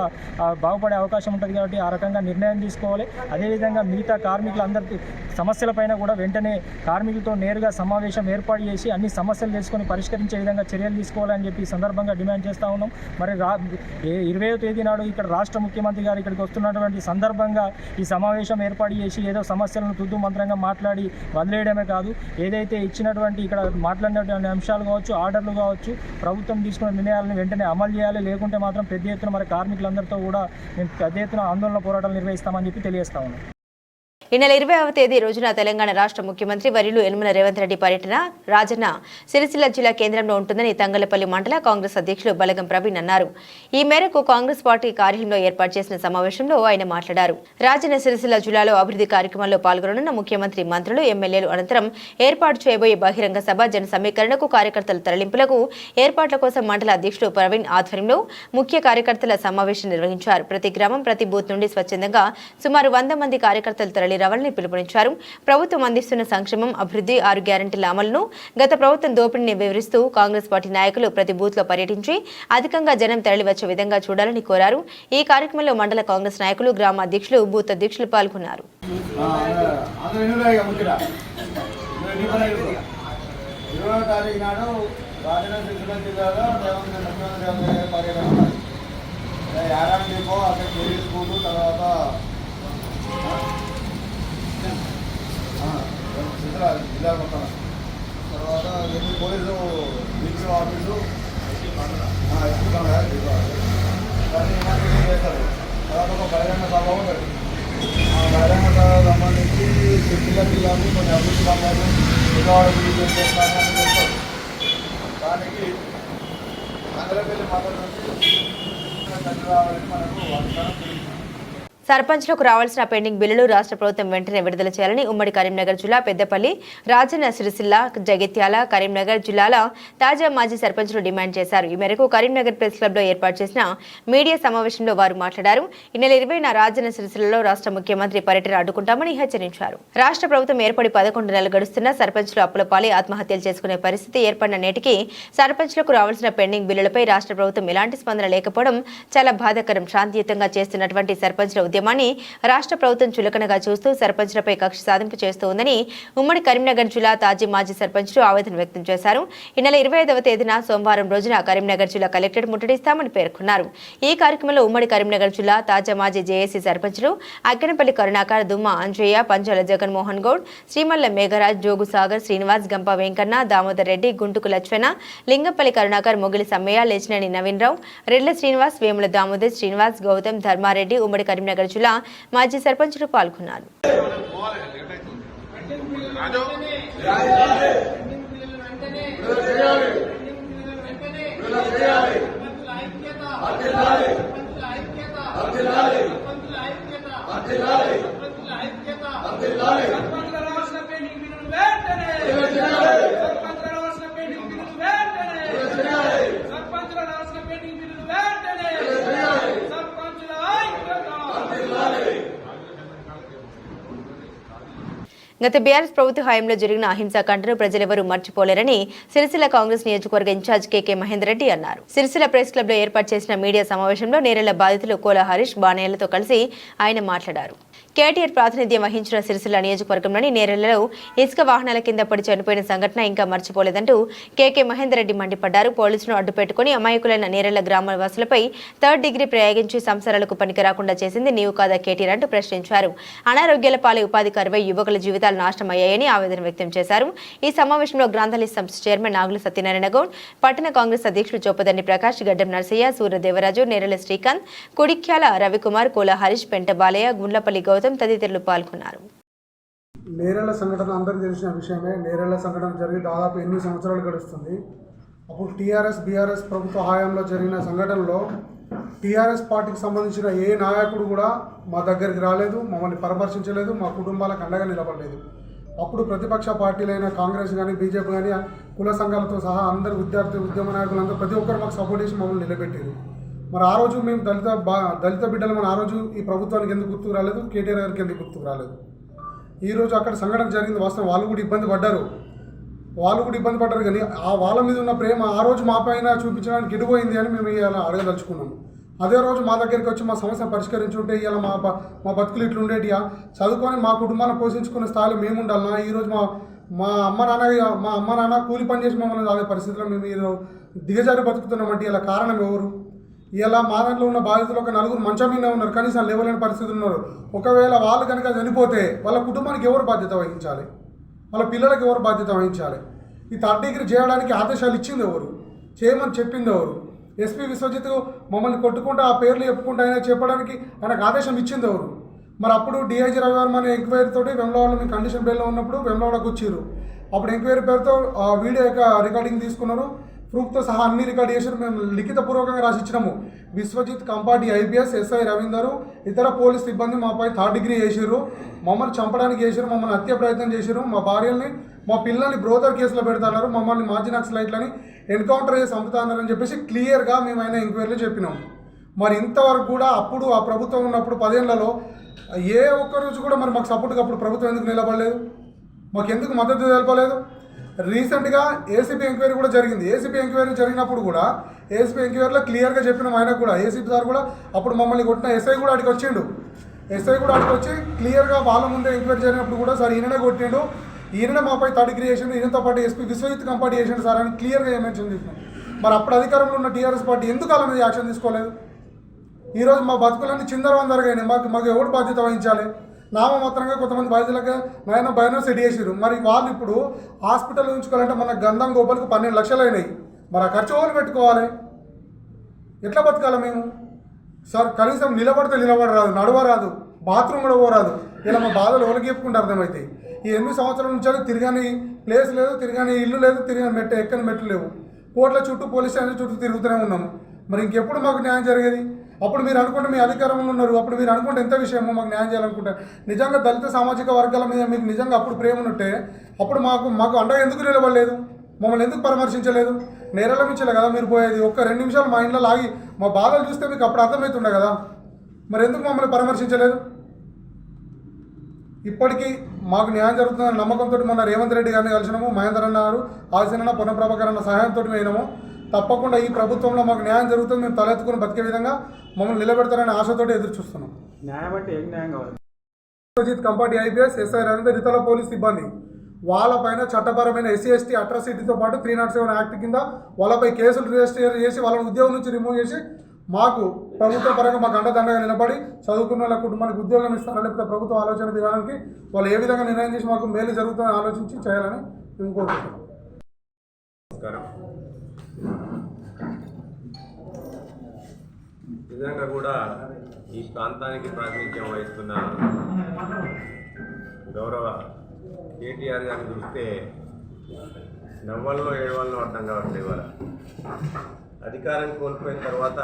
బాగుపడే అవకాశం ఉంటుంది. కాబట్టి ఆ రకంగా నిర్ణయం తీసుకోవాలి. అదేవిధంగా మిగతా కార్మికులందరికీ సమస్యలపైన కూడా వెంటనే కార్మికులతో నేరుగా సమావేశం ఏర్పాటు చేసి అన్ని సమస్యలు చేసుకొని పరిష్కరించే విధంగా చర్యలు తీసుకోవాలని చెప్పి ఈ సందర్భంగా డిమాండ్ చేస్తూ ఉన్నాం. మరి 20వ తేదీ నాడు ఇక్కడ రాష్ట్ర ముఖ్యమంత్రి గారు ఇక్కడికి వస్తున్నటువంటి సందర్భంగా ఈ సమావేశం ఏర్పాటు చేసి ఏదో సమస్యలను తుద్దు మంత్రంగా మాట్లాడి వదిలేయడమే కాదు, ఏదైతే ఇచ్చినటువంటి ఇక్కడ మాట్లాడినటువంటి అంశాలు కావచ్చు, ఆర్డర్లు కావచ్చు, ప్రభుత్వం తీసుకున్న నిర్ణయాలను వెంటనే అమలు చేయాలి. లేకుంటే మాత్రం పెద్ద ఎత్తున మరి కార్మికులందరితో కూడా మేము పెద్ద ఎత్తున ఆందోళన పోరాటాలు నిర్వహిస్తామని చెప్పి తెలియజేస్తా ఉన్నాం. ఈ నెల 20వ తేదీ రోజున తెలంగాణ రాష్ట్ర ముఖ్యమంత్రి వర్యులు యనమల రేవంత్ రెడ్డి పర్యటన రాజన్న సిరిసిల్ల జిల్లా కేంద్రంలో ఉంటుందని తంగళ్లపల్లి మండల కాంగ్రెస్ అధ్యక్షులు బలగం ప్రవీణ్ అన్నారు. ఈ మేరకు కాంగ్రెస్ పార్టీ కార్యాలయంలో ఏర్పాటు చేసిన సమావేశంలో ఆయన మాట్లాడారు. రాజన్న సిరిసిల్ల జిల్లాలో అభివృద్ధి కార్యక్రమాల్లో పాల్గొననున్న ముఖ్యమంత్రి, మంత్రులు, ఎమ్మెల్యేలు అనంతరం ఏర్పాటు చేయబోయే బహిరంగ సభ, జన సమీకరణకు, కార్యకర్తల తరలింపులకు ఏర్పాట్ల కోసం మండల అధ్యక్షుడు ప్రవీణ్ ఆధ్వర్యంలో ముఖ్య కార్యకర్తల సమావేశం నిర్వహించారు. ప్రతి గ్రామం, ప్రతి బూత్ నుండి స్వచ్ఛందంగా సుమారు 100 మంది కార్యకర్తలు రావాలని పిలుపునిచ్చారు. ప్రభుత్వం అందిస్తున్న సంక్షేమం, అభివృద్ధి, 6 గ్యారెంటీల అమలును, గత ప్రభుత్వం దోపిడీని వివరిస్తూ కాంగ్రెస్ పార్టీ నాయకులు ప్రతి బూత్ లో పర్యటించి అధికంగా జనం తరలివచ్చే విధంగా చూడాలని కోరారు. ఈ కార్యక్రమంలో మండల కాంగ్రెస్ నాయకులు, గ్రామ అధ్యక్షులు, బూత్ అధ్యక్షులు పాల్గొన్నారు. జిల్లా మొత్తం తర్వాత పోలీసు డీసీ ఆఫీసు చేస్తారు. తర్వాత ఒక బహిరంగ సభ ఉంటుంది. ఆ బహిరంగ సభకు సంబంధించి సిరిసిల్ల జిల్లాకు కొన్ని అభివృద్ధి పనులను విజయవాడ గురించి చేస్తారు. దానికి తంగళ్లపల్లి మండలం నుంచి రావాలని మనకు వాగ్దానం తెలియదు. సర్పంచ్లకు రావాల్సిన పెండింగ్ బిల్లులు రాష్ట్ర ప్రభుత్వం వెంటనే విడుదల చేయాలని ఉమ్మడి కరీంనగర్ జిల్లా పెద్దపల్లి, రాజన్న సిరిసిల్ల, జగిత్యాల, కరీంనగర్ జిల్లాల తాజా మాజీ సర్పంచ్లు డిమాండ్ చేశారు. ఈ మేరకు కరీంనగర్ ప్రెస్ క్లబ్లో ఏర్పాటు చేసిన మీడియా సమావేశంలో వారు మాట్లాడారు. ఈ నెల 20న రాజన్న సిరిసిల్లలో రాష్ట్ర ముఖ్యమంత్రి పర్యటన అడ్డుకుంటామని హెచ్చరించారు. రాష్ట్ర ప్రభుత్వం ఏర్పడి 11 నెలలు గడుస్తున్న సర్పంచ్లు అప్పుల పాలి ఆత్మహత్యలు చేసుకునే పరిస్థితి ఏర్పడిన నేటికి సర్పంచ్లకు రావాల్సిన పెండింగ్ బిల్లులపై రాష్ట్ర ప్రభుత్వం ఎలాంటి స్పందన లేకపోవడం చాలా బాధాకరం. శాంతియుతంగా చేస్తున్నటువంటి సర్పంచ్ల ఉద్యమాన్ని రాష్ట్ర ప్రభుత్వం చులకనగా చూస్తూ సర్పంచ్లపై కక్ష సాధింపు చేస్తూ ఉందని ఉమ్మడి కరీంనగర్ జిల్లా తాజీ మాజీ సర్పంచ్లు ఆవేదన వ్యక్తం చేశారు. ఈ నెల 25వ తేదీన సోమవారం రోజున కరీంనగర్ జిల్లా కలెక్టరేట్ ముట్టడిస్తామని పేర్కొన్నారు. ఈ కార్యక్రమంలో ఉమ్మడి కరీంనగర్ జిల్లా తాజా మాజీ జేఏసీ సర్పంచ్లు అక్కనపల్లి కరుణాకర్, దుమ్మ అంజయ్య, పంచాల జగన్మోహన్ గౌడ్, శ్రీమల్ల మేఘరాజ్, జోగు సాగర్, శ్రీనివాస్, గంప వెంకన్న, దామోదర్ రెడ్డి, గుంటుకు లక్ష్మణ, లింగంపల్లి కరుణాకర్, మొగిలి సమ్మయ్య, లేచినేని నవీన్ రావు, రెడ్ల శ్రీనివాస్, వేముల దామోదర్, శ్రీనివాస్, గౌతమ్, ధర్మారెడ్డి, ఉమ్మడి కరీంనగర్ జిల్లా మాజీ సర్పంచులు పాల్గొన్నారు. గత బీఆర్ఎస్ ప్రభుత్వ హయాంలో జరిగిన అహింసాకాండను ప్రజలెవరూ మర్చిపోలేరని సిరిసిల్ల కాంగ్రెస్ నియోజకవర్గ ఇన్ఛార్జ్ కేకే మహేందర్ రెడ్డి అన్నారు. సిరిసిల్ల ప్రెస్ క్లబ్ లో ఏర్పాటు చేసిన మీడియా సమావేశంలో నేరెళ్ల బాధితులు కోల హరీష్, బాణేలతో కలిసి ఆయన మాట్లాడారు. కేటీఆర్ ప్రాతినిధ్యం వహించిన సిరిసిల్ల నియోజకవర్గంలోని నేరెళ్లలో ఇసుక వాహనాల కింద పడి చనిపోయిన సంఘటన ఇంకా మర్చిపోలేదంటూ కేకే మహేందర్ రెడ్డి మండిపడ్డారు. పోలీసులను అడ్డుపెట్టుకుని అమాయకులైన నేరెళ్ల గ్రామవాసులపై 3rd డిగ్రీ ప్రయోగించి సంసారాలకు పనికిరాకుండా చేసింది నీవు కాదా కేటీఆర్ అంటూ ప్రశ్నించారు. అనారోగ్యాల పాలై ఉపాధి కరువై యువకుల జీవితాలు జీవితాలు నాశనమయ్యాయని ఆవేదన వ్యక్తం చేశారు. ఈ సమావేశంలో గ్రంథాలయ సంస్థ చైర్మన్ నాగుల సత్యనారాయణ గౌడ్, పట్టణ కాంగ్రెస్ అధ్యక్షుడు చోపదండి ప్రకాష్, గడ్డం నరసయ్య, సూర్యదేవరాజు, నేరెల శ్రీకాంత్, కుడిక్యాల రవికుమార్, కోల హరీష్, పెంట బాలయ్య, గుండ్లపల్లి గౌతమ్ తదితరులు పాల్గొన్నారు. నేరెళ్ల సంఘటన అందరికీ తెలిసిన విషయమే. నేరెళ్ల సంఘటన జరిగి దాదాపు 8 సంవత్సరాలు గడుస్తుంది. అప్పుడు టీఆర్ఎస్ బీఆర్ఎస్ ప్రభుత్వ హయాంలో జరిగిన సంఘటనలో టీఆర్ఎస్ పార్టీకి సంబంధించిన ఏ నాయకుడు కూడా మా దగ్గరికి రాలేదు, మమ్మల్ని పరామర్శించలేదు, మా కుటుంబాలకు అండగా నిలబడలేదు. అప్పుడు ప్రతిపక్ష పార్టీలైన కాంగ్రెస్ కానీ బీజేపీ కానీ కుల సంఘాలతో సహా అందరు విద్యార్థి ఉద్యమ నాయకులందరూ ప్రతి ఒక్కరు మాకు సపోర్ట్ చేసి మమ్మల్ని నిలబెట్టారు. మరి ఆ రోజు మేము దళిత బిడ్డలు మన ఆ రోజు ఈ ప్రభుత్వానికి ఎందుకు గుర్తుకు రాలేదు, కేటీఆర్ గారికి ఎందుకు గుర్తుకు రాలేదు? ఈరోజు అక్కడ సంఘటన జరిగింది వాస్తవం. వాళ్ళు కూడా ఇబ్బంది పడ్డారు కానీ ఆ వాళ్ళ మీద ఉన్న ప్రేమ ఆ రోజు మా పైన చూపించడానికి ఎడిపోయింది అని మేము ఇలా అడగదలుచుకున్నాము. అదే రోజు మా దగ్గరికి వచ్చి మా సమస్య పరిష్కరించుంటే ఇవాళ మా బతుకులు ఇట్లు ఉండేటియా, చదువుకొని మా కుటుంబాన్ని పోషించుకునే స్థాయిలో మేము ఉండాలన్నా. ఈరోజు మా అమ్మ నాన్న కూలి పని చేసి మమ్మల్ని అదే పరిస్థితిలో మేము ఈరోజు దిగజారి బతుకుతున్నామంటే ఇలా కారణం ఎవరు? ఇలా మా దాంట్లో ఉన్న బాధితులు ఒక 4 మంచం మీద ఉన్నారు, కనీసం లేవలేని పరిస్థితులు ఉన్నారు. ఒకవేళ వాళ్ళు కనుక చనిపోతే వాళ్ళ కుటుంబానికి ఎవరు బాధ్యత వహించాలి? వాళ్ళ పిల్లలకు ఎవరు బాధ్యత వహించాలి? ఈ 3rd డిగ్రీ చేయడానికి ఆదేశాలు ఇచ్చింది ఎవరు? చేయమని చెప్పింది ఎవరు? ఎస్పీ విశ్వజిత్ మమ్మల్ని కొట్టుకుంటూ ఆ పేర్లు చెప్పుకుంటూ ఆయన చెప్పడానికి ఆయనకు ఆదేశం ఇచ్చింది ఎవరు? మరి అప్పుడు డిఐజీ రవివర్మ అనే ఎంక్వైరీ తోటి వెమ్లవాడలో మీ కండిషన్ బెయిల్లో ఉన్నప్పుడు వెమ్లవాడకు వచ్చారు. అప్పుడు ఎంక్వైరీ పేరుతో వీడియో యొక్క రికార్డింగ్ తీసుకున్నారు, ప్రూఫ్తో సహా అన్ని రికార్డ్ చేశారు. మేము లిఖితపూర్వకంగా రాసి ఇచ్చినాము. విశ్వజిత్ కంపాటి ఐపీఎస్, ఎస్ఐ రవీందరు, ఇతర పోలీస్ సిబ్బంది మాపై 3rd డిగ్రీ చేసారు, మమ్మల్ని చంపడానికి చేశారు, మమ్మల్ని హత్య ప్రయత్నం చేశారు, మా భార్యల్ని మా పిల్లల్ని బ్రోదర్ కేసులో పెడతాన్నారు, మమ్మల్ని మాజీ నక్సలైట్లని ఎన్కౌంటర్ చేసి చంపుతారని చెప్పేసి క్లియర్గా మేము ఆయన ఎంక్వైరీలో చెప్పినాము. మరి ఇంతవరకు కూడా అప్పుడు ఆ ప్రభుత్వం ఉన్నప్పుడు 10 ఏళ్లలో ఏ ఒక్క రోజు కూడా మరి మాకు సపోర్ట్గా అప్పుడు ప్రభుత్వం ఎందుకు నిలబడలేదు? మాకు ఎందుకు మద్దతు తెలపలేదు? రీసెంట్గా ఏసీపీ ఎంక్వైరీ కూడా జరిగింది. ఏసీపీ ఎంక్వైరీ జరిగినప్పుడు కూడా ఏసీపీ ఎంక్వైరీలో క్లియర్గా చెప్పినాం. ఆయనకు కూడా ఏసీపీ సార్ కూడా అప్పుడు మమ్మల్ని కొట్టిన ఎస్ఐ కూడా అడిగి వచ్చిండు. ఎస్ఐ కూడా అడిగి వచ్చి క్లియర్గా వాళ్ళ ముందే ఎంక్వైరీ జరిగినప్పుడు కూడా సార్ ఈయననే కొట్టిండు, ఈయన మాపై 3rd డిగ్రీ చేసిండు, ఈయనతో పాటు ఎస్పీ విశ్వజిత్ కంపాటి చేసిండు సార్ అని క్లియర్గా మెన్షన్ చేసినాం. మరి అప్పుడు అధికారంలో ఉన్న టీఆర్ఎస్ పార్టీ ఎందుకు వాళ్ళ మీద యాక్షన్ తీసుకోలేదు? ఈరోజు మా బతుకులన్నీ చిందరవందరగానే మాకు ఎవరు బాధ్యత వహించాలి? నామమాత్రంగా కొంతమంది బాధ్యతలుగా భయనో సెట్ చేసారు. మరి వాళ్ళు ఇప్పుడు హాస్పిటల్ ఉంచుకోవాలంటే మన గంధం గోపాలకు 12 లక్షలు అయినాయి. మరి ఆ ఖర్చు ఎవరు పెట్టుకోవాలి? ఎట్లా బతకాలి మేము? సార్ కనీసం నిలబడితే నిలబడరాదు, నడవరాదు, బాత్రూమ్ కూడా పోరాదు. ఇలా మా బాధలు ఎవరికి చెప్పుకుంటే అర్థమైతే ఈ 8 సంవత్సరాల నుంచి తిరగని ప్లేస్ లేదు, తిరగని ఇల్లు లేదు, తిరగని ఎక్కని మెట్లు లేవు. కోట్ల చుట్టూ పోలీస్ స్టేషన్ చుట్టూ తిరుగుతూనే ఉన్నాము. మరి ఇంకెప్పుడు మాకు న్యాయం జరిగేది? అప్పుడు మీరు అనుకుంటే మీ అధికారంలో ఉన్నారు, అప్పుడు మీరు అనుకుంటే ఎంత విషయమో మాకు న్యాయం చేయాలనుకుంటారు. నిజంగా దళిత సామాజిక వర్గాల మీద మీకు నిజంగా అప్పుడు ప్రేమ ఉంటే అప్పుడు మాకు అండగా ఎందుకు నిలబడలేదు? మమ్మల్ని ఎందుకు పరామర్శించలేదు? నేరల మించలే కదా మీరు పోయేది. ఒక్క 2 నిమిషాలు మా ఇంట్లో లాగి మా బాధలు చూస్తే మీకు అప్పుడు అర్థమవుతుండే కదా. మరి ఎందుకు మమ్మల్ని పరామర్శించలేదు? ఇప్పటికీ మాకు న్యాయం జరుగుతుందన్న నమ్మకంతో మొన్న రేవంత్ రెడ్డి గారిని కలిసినాము, మహేందర్ అన్న గారు, ఆశీనన్న, పొన్న ప్రభాకర్ అన్న సహాయంతో అయినాము. తప్పకుండా ఈ ప్రభుత్వంలో మాకు న్యాయం జరుగుతుంది, మేము తలెత్తుకుని బతికే విధంగా మమ్మల్ని నిలబెడతారనే ఆశతో ఎదురు చూస్తున్నాం. న్యాయం అంటే ఏం న్యాయం కావాలి? విశ్వజిత్ కంపాటి ఐపీఎస్, ఎస్ఐ రవీందర్, ఇతర పోలీస్ సిబ్బంది వాళ్ళపైన చట్టపరమైన SC/ST అట్రాసిటీతో పాటు 307 యాక్ట్ కింద వాళ్ళపై కేసులు రిజిస్టర్ చేసి వాళ్ళని ఉద్యోగం నుంచి రిమూవ్ చేసి మాకు ప్రభుత్వ పరంగా మాకు అండదండగా నిలబడి చదువుకున్న వాళ్ళ కుటుంబానికి ఉద్యోగం ఇస్తారా, లేకపోతే ప్రభుత్వ ఆలోచన విధానానికి వాళ్ళు ఏ విధంగా నిర్ణయం చేసి మాకు మేలు జరుగుతుందని ఆలోచించి చేయాలని మేము కోరుకుంటున్నాం. నిజంగా కూడా ఈ ప్రాంతానికి ప్రాతినిధ్యం వహిస్తున్న గౌరవ కేటీఆర్ గారిని చూస్తే నవ్వల్లో ఏడవల్లో అర్థం కావట్లేదు. ఇవాళ అధికారం కోల్పోయిన తర్వాత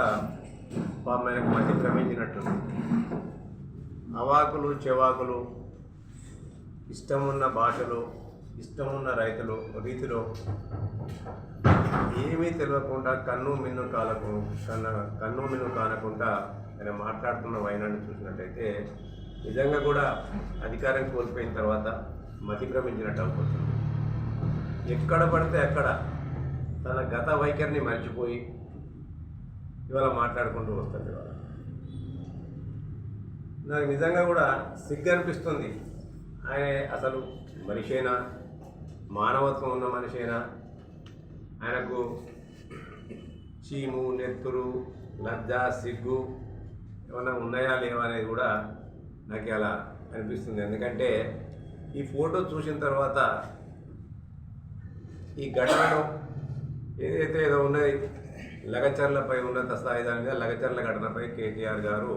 ఆయనకు మధ్య భ్రమించినట్టుంది. అవాకులు చెవాకులు, ఇష్టమున్న భాషలు, ఇష్టమున్న రీతిలో ఏమీ తెలియకుండా కన్ను మిన్ను కానకుండా ఆయన మాట్లాడుతున్న వైనాన్ని చూసినట్టయితే నిజంగా కూడా అధికారం కోల్పోయిన తర్వాత మతి భ్రమించినట్టు అవుతుంది. ఎక్కడ పడితే అక్కడ తన గత వైఖరిని మర్చిపోయి ఇవాళ మాట్లాడుకుంటూ వస్తుంది. ఇవాళ నాకు నిజంగా కూడా సిగ్గు అనిపిస్తుంది. ఆయన అసలు మనిషేనా, మానవత్వం ఉన్న మనిషేనా? ఆయనకు చీము, నెత్తురు, లజ్జ, సిగ్గు ఏమైనా ఉన్నాయా లేవా అనేది కూడా నాకు అలా అనిపిస్తుంది. ఎందుకంటే ఈ ఫోటో చూసిన తర్వాత ఈ ఘటనను ఏదైతే ఏదో ఉన్నది లగచర్లపై ఉన్నత స్థాయి దానిగా లగచర్ల ఘటనపై కేటీఆర్ గారు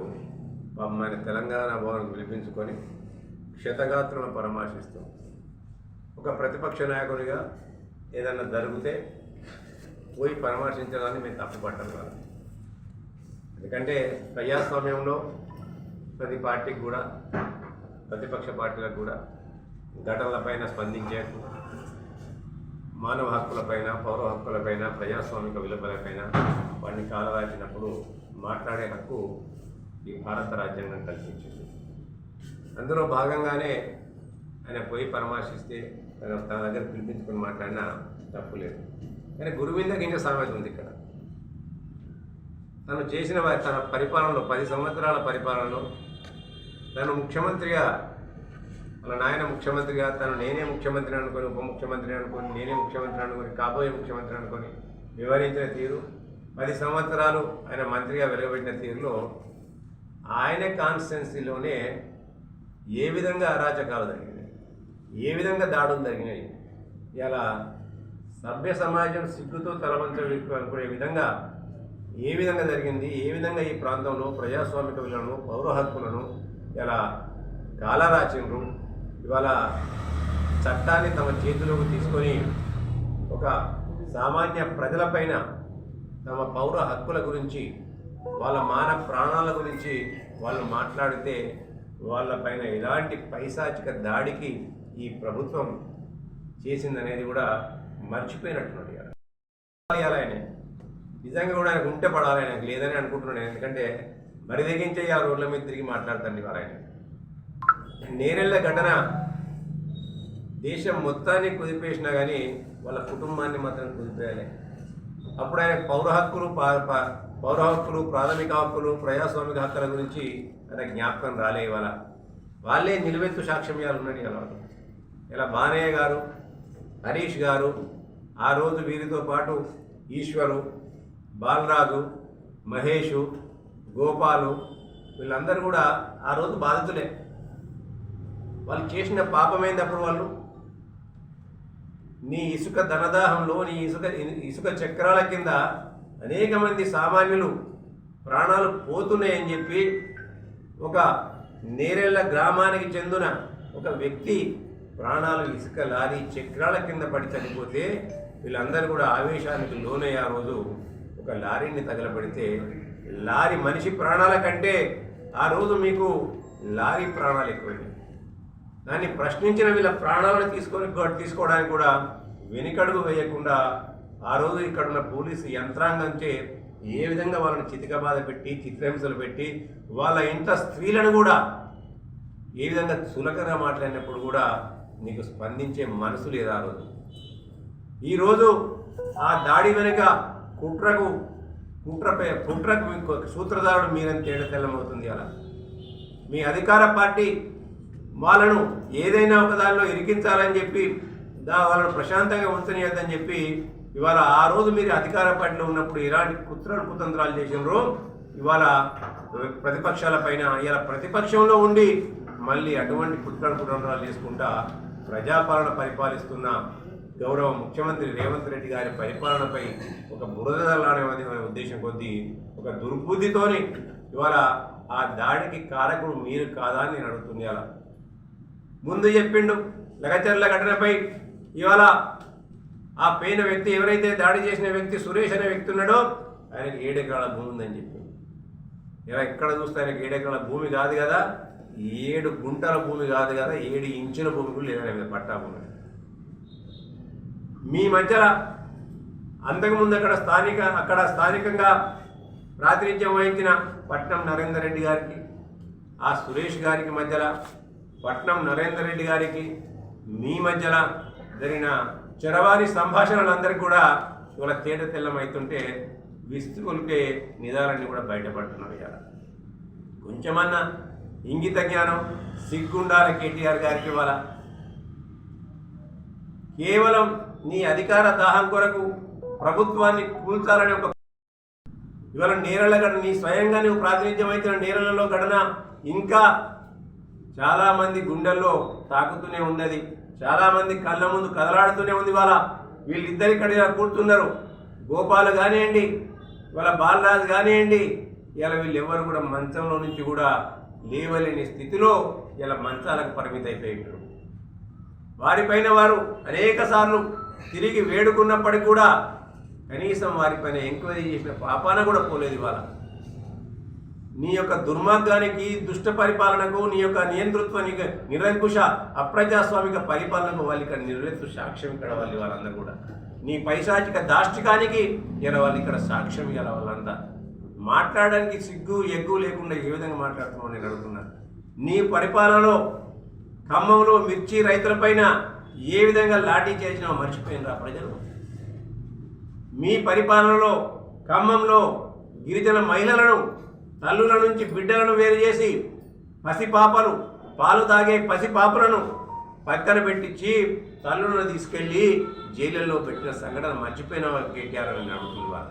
ఆయన తెలంగాణ భవన్ పిలిపించుకొని క్షతగాత్రులను పరామర్శిస్తూ ఒక ప్రతిపక్ష నాయకుడిగా ఏదన్నా జరిగితే పోయి పరామర్శించడాన్ని మేము తప్పుపట్టం కాదు. ఎందుకంటే ప్రజాస్వామ్యంలో ప్రతి పార్టీకి కూడా ప్రతిపక్ష పార్టీలకు కూడా ఘటనలపైన స్పందించే మానవ హక్కులపైన పౌర హక్కులపైన ప్రజాస్వామిక విలువలపైన వాటిని కాలరాచినప్పుడు మాట్లాడే హక్కు ఈ భారత రాజ్యాంగం కల్పించింది. అందులో భాగంగానే ఆయన పోయి పరామర్శిస్తే తన దగ్గర పిలిపించుకొని మాట్లాడినా తప్పు లేదు. కానీ గురువింద గింజ సామెత ఉంది ఇక్కడ. తను చేసిన తన పరిపాలనలో 10 సంవత్సరాల పరిపాలనలో తను ముఖ్యమంత్రిగా వాళ్ళ నాయన ముఖ్యమంత్రిగా తను నేనే ముఖ్యమంత్రి అనుకొని ఉప ముఖ్యమంత్రి అనుకొని నేనే ముఖ్యమంత్రి అనుకొని కాబోయే ముఖ్యమంత్రి అనుకొని వివరించిన తీరు 10 సంవత్సరాలు ఆయన మంత్రిగా వెలువబెట్టిన తీరులో ఆయన కాన్స్టిట్యున్సీలోనే ఏ విధంగా అరాచకాలు జరిగినాయి, ఏ విధంగా దాడులు జరిగినాయి, ఇలా సభ్య సమాజం సిగ్గుతో తలవంచనుకునే విధంగా ఏ విధంగా జరిగింది, ఏ విధంగా ఈ ప్రాంతంలో ప్రజాస్వామిక విలువలను పౌర హక్కులను ఇలా కాలరాచిండ్రు. ఇవాళ చట్టాన్ని తమ చేతిలోకి తీసుకొని ఒక సామాన్య ప్రజలపైన తమ పౌర హక్కుల గురించి వాళ్ళ మానవ ప్రాణాల గురించి వాళ్ళు మాట్లాడితే వాళ్ళపైన ఎలాంటి పైశాచిక దాడికి ఈ ప్రభుత్వం చేసిందనేది కూడా మర్చిపోయినట్టున్నాడు. ఆయన నిజంగా కూడా ఆయనకు ఉంటే పడాలి, ఆయనకు లేదని అనుకుంటున్నాను. ఎందుకంటే మరి తెగించే ఆ రోడ్ల మీద తిరిగి మాట్లాడుతండి వారు. ఆయన నేరెళ్ళ ఘటన దేశం మొత్తాన్ని కుదిపేసినా కానీ వాళ్ళ కుటుంబాన్ని మాత్రం కుదిపేయాలి. అప్పుడు ఆయన పౌర హక్కులు ప్రాథమిక హక్కులు ప్రజాస్వామిక హక్కుల గురించి ఆయన జ్ఞాపకం రాలే. ఇవాళ వాళ్ళే నిలువెత్తు సాక్ష్యమ్యాలు ఉన్నాయి. ఇలా బానయ్య గారు, హరీష్ గారు, ఆ రోజు వీరితో పాటు ఈశ్వరు, బాలరాజు, మహేషు, గోపాలు వీళ్ళందరూ కూడా ఆ రోజు బాధితులే. వాళ్ళు చేసిన పాపమైనప్పుడు వాళ్ళు నీ ఇసుక ధనదాహంలో నీ ఇసుక చక్రాల కింద అనేక మంది సామాన్యులు ప్రాణాలు పోతున్నాయని చెప్పి ఒక నేరెళ్ళ గ్రామానికి చెందిన ఒక వ్యక్తి ప్రాణాలు ఇసుక లారీ చక్రాల కింద పడి చనిపోతే వీళ్ళందరూ కూడా ఆవేశానికి లోనయ్యే ఆ రోజు ఒక లారీని తగలబడితే లారీ మనిషి ప్రాణాల కంటే ఆ రోజు మీకు లారీ ప్రాణాలు ఎక్కువైనాయి. దాన్ని ప్రశ్నించిన వీళ్ళ ప్రాణాలను తీసుకోవడానికి కూడా వెనుకడుగు వేయకుండా ఆ రోజు ఇక్కడ ఉన్న పోలీసు యంత్రాంగంచే ఏ విధంగా వాళ్ళని చితికబాధ పెట్టి చిత్రహింసలు పెట్టి వాళ్ళ ఇంట స్త్రీలను కూడా ఏ విధంగా చులకగా మాట్లాడినప్పుడు కూడా నీకు స్పందించే మనసు లేదు. ఆ రోజు ఈరోజు ఆ దాడి వెనుక కుట్రకు సూత్రధారుడు మీరని తేడా తెల్లమవుతుంది. అలా మీ అధికార పార్టీ వాళ్ళను ఏదైనా ఒక దానిలో ఇరికించాలని చెప్పి వాళ్ళను ప్రశాంతంగా ఉంచనియద్దని చెప్పి ఇవాళ ఆ రోజు మీరు అధికార పార్టీలో ఉన్నప్పుడు ఎలాంటి కుతంత్రాలు చేసినారో ఇవాళ ప్రతిపక్షాల పైన ఇలా ప్రతిపక్షంలో ఉండి మళ్ళీ అటువంటి కుతంత్రాలు చేసుకుంటా ప్రజాపాలన పరిపాలిస్తున్న గౌరవ ముఖ్యమంత్రి రేవంత్ రెడ్డి గారి పరిపాలనపై ఒక బురదలానే ఉద్దేశం కొద్దీ ఒక దుర్బుద్ధితోని ఇవాళ ఆ దాడికి కారకుడు మీరు కాదా అని నేను అడుగుతుంది. అలా ముందు చెప్పిండు లగచర్ల ఘటనపై ఇవాళ ఆ పోయిన వ్యక్తి ఎవరైతే దాడి చేసిన వ్యక్తి సురేష్ అనే వ్యక్తి ఉన్నాడో ఆయనకి 7 ఎకరాల భూమి ఉందని చెప్పింది. ఇలా ఎక్కడ చూస్తే ఆయనకి 7 ఎకరాల భూమి కాదు కదా, 7 గుంటల భూమి కాదు కదా, 7 ఇంచుల భూమి కూడా లేదని పట్టా భూమి. మీ మధ్యలో అంతకుముందు అక్కడ స్థానికంగా ప్రాతినిధ్యం వహించిన పట్నం నరేందర్ రెడ్డి గారికి ఆ సురేష్ గారికి మధ్యలో పట్నం నరేందర్ రెడ్డి గారికి మీ మధ్యలో జరిగిన చరవాణి సంభాషణలందరికీ కూడా ఇవాళ తేట తెల్లమవుతుంటే విస్తుకొలిపే నిజాలన్నీ కూడా బయటపడుతున్నాయి. ఇవాళ కొంచెమన్నా ఇంగిత జ్ఞానం సిగ్గుండాలి కేటీఆర్ గారికి. ఇవాళ కేవలం నీ అధికార దాహం కొరకు ప్రభుత్వాన్ని కూల్చాలనే ఒక ఇవాళ నేరళ్ళ ఘటన నీ స్వయంగా నువ్వు ప్రాతినిధ్యం అయితే నేరళ్ళలో ఘటన ఇంకా చాలామంది గుండెల్లో తాకుతూనే ఉన్నది, చాలామంది కళ్ళ ముందు కదలాడుతూనే ఉంది. వాళ్ళ వీళ్ళిద్దరు ఇక్కడ కూర్చున్నారు, గోపాల్ కానివ్వండి, వాళ్ళ బాలరాజు కానివ్వండి. ఇలా వీళ్ళెవ్వరు కూడా మంచంలో నుంచి కూడా లేవలేని స్థితిలో ఇలా మంచాలకు పరిమితి అయిపోయారు. వారిపైన వారు అనేక సార్లు తిరిగి వేడుకున్నప్పటికీ కూడా కనీసం వారిపైన ఎంక్వైరీ చేసిన పాపాన కూడా పోలేదు. ఇవాళ నీ యొక్క దుర్మార్గానికి, దుష్ట పరిపాలనకు, నీ యొక్క నియంతృత్వ నిరంకుశ అప్రజాస్వామిక పరిపాలనకు వాళ్ళు ఇక్కడ నిర్వహిస్తూ సాక్ష్యం ఇక్కడ వాళ్ళందరూ కూడా నీ పైశాచిక దాష్టికానికి ఇలా వాళ్ళు ఇక్కడ సాక్ష్యం ఇవ్వాలి. వాళ్ళంతా మాట్లాడడానికి సిగ్గు ఎగ్గు లేకుండా ఏ విధంగా మాట్లాడుతున్నావు నేను అడుగుతున్నాను. నీ పరిపాలనలో ఖమ్మంలో మిర్చి రైతులపైన ఏ విధంగా లాఠీ చేసినావు మర్చిపోయినరా ప్రజలు? మీ పరిపాలనలో ఖమ్మంలో గిరిజన మహిళలను, తల్లుల నుంచి బిడ్డలను వేరు చేసి పసిపాపలు, పాలు తాగే పసిపాపలను పక్కన పెట్టించి తల్లులను తీసుకెళ్ళి జైళ్ళల్లో పెట్టిన సంఘటన మర్చిపోయిన కేటీఆర్ అని అడుగుతున్నారు.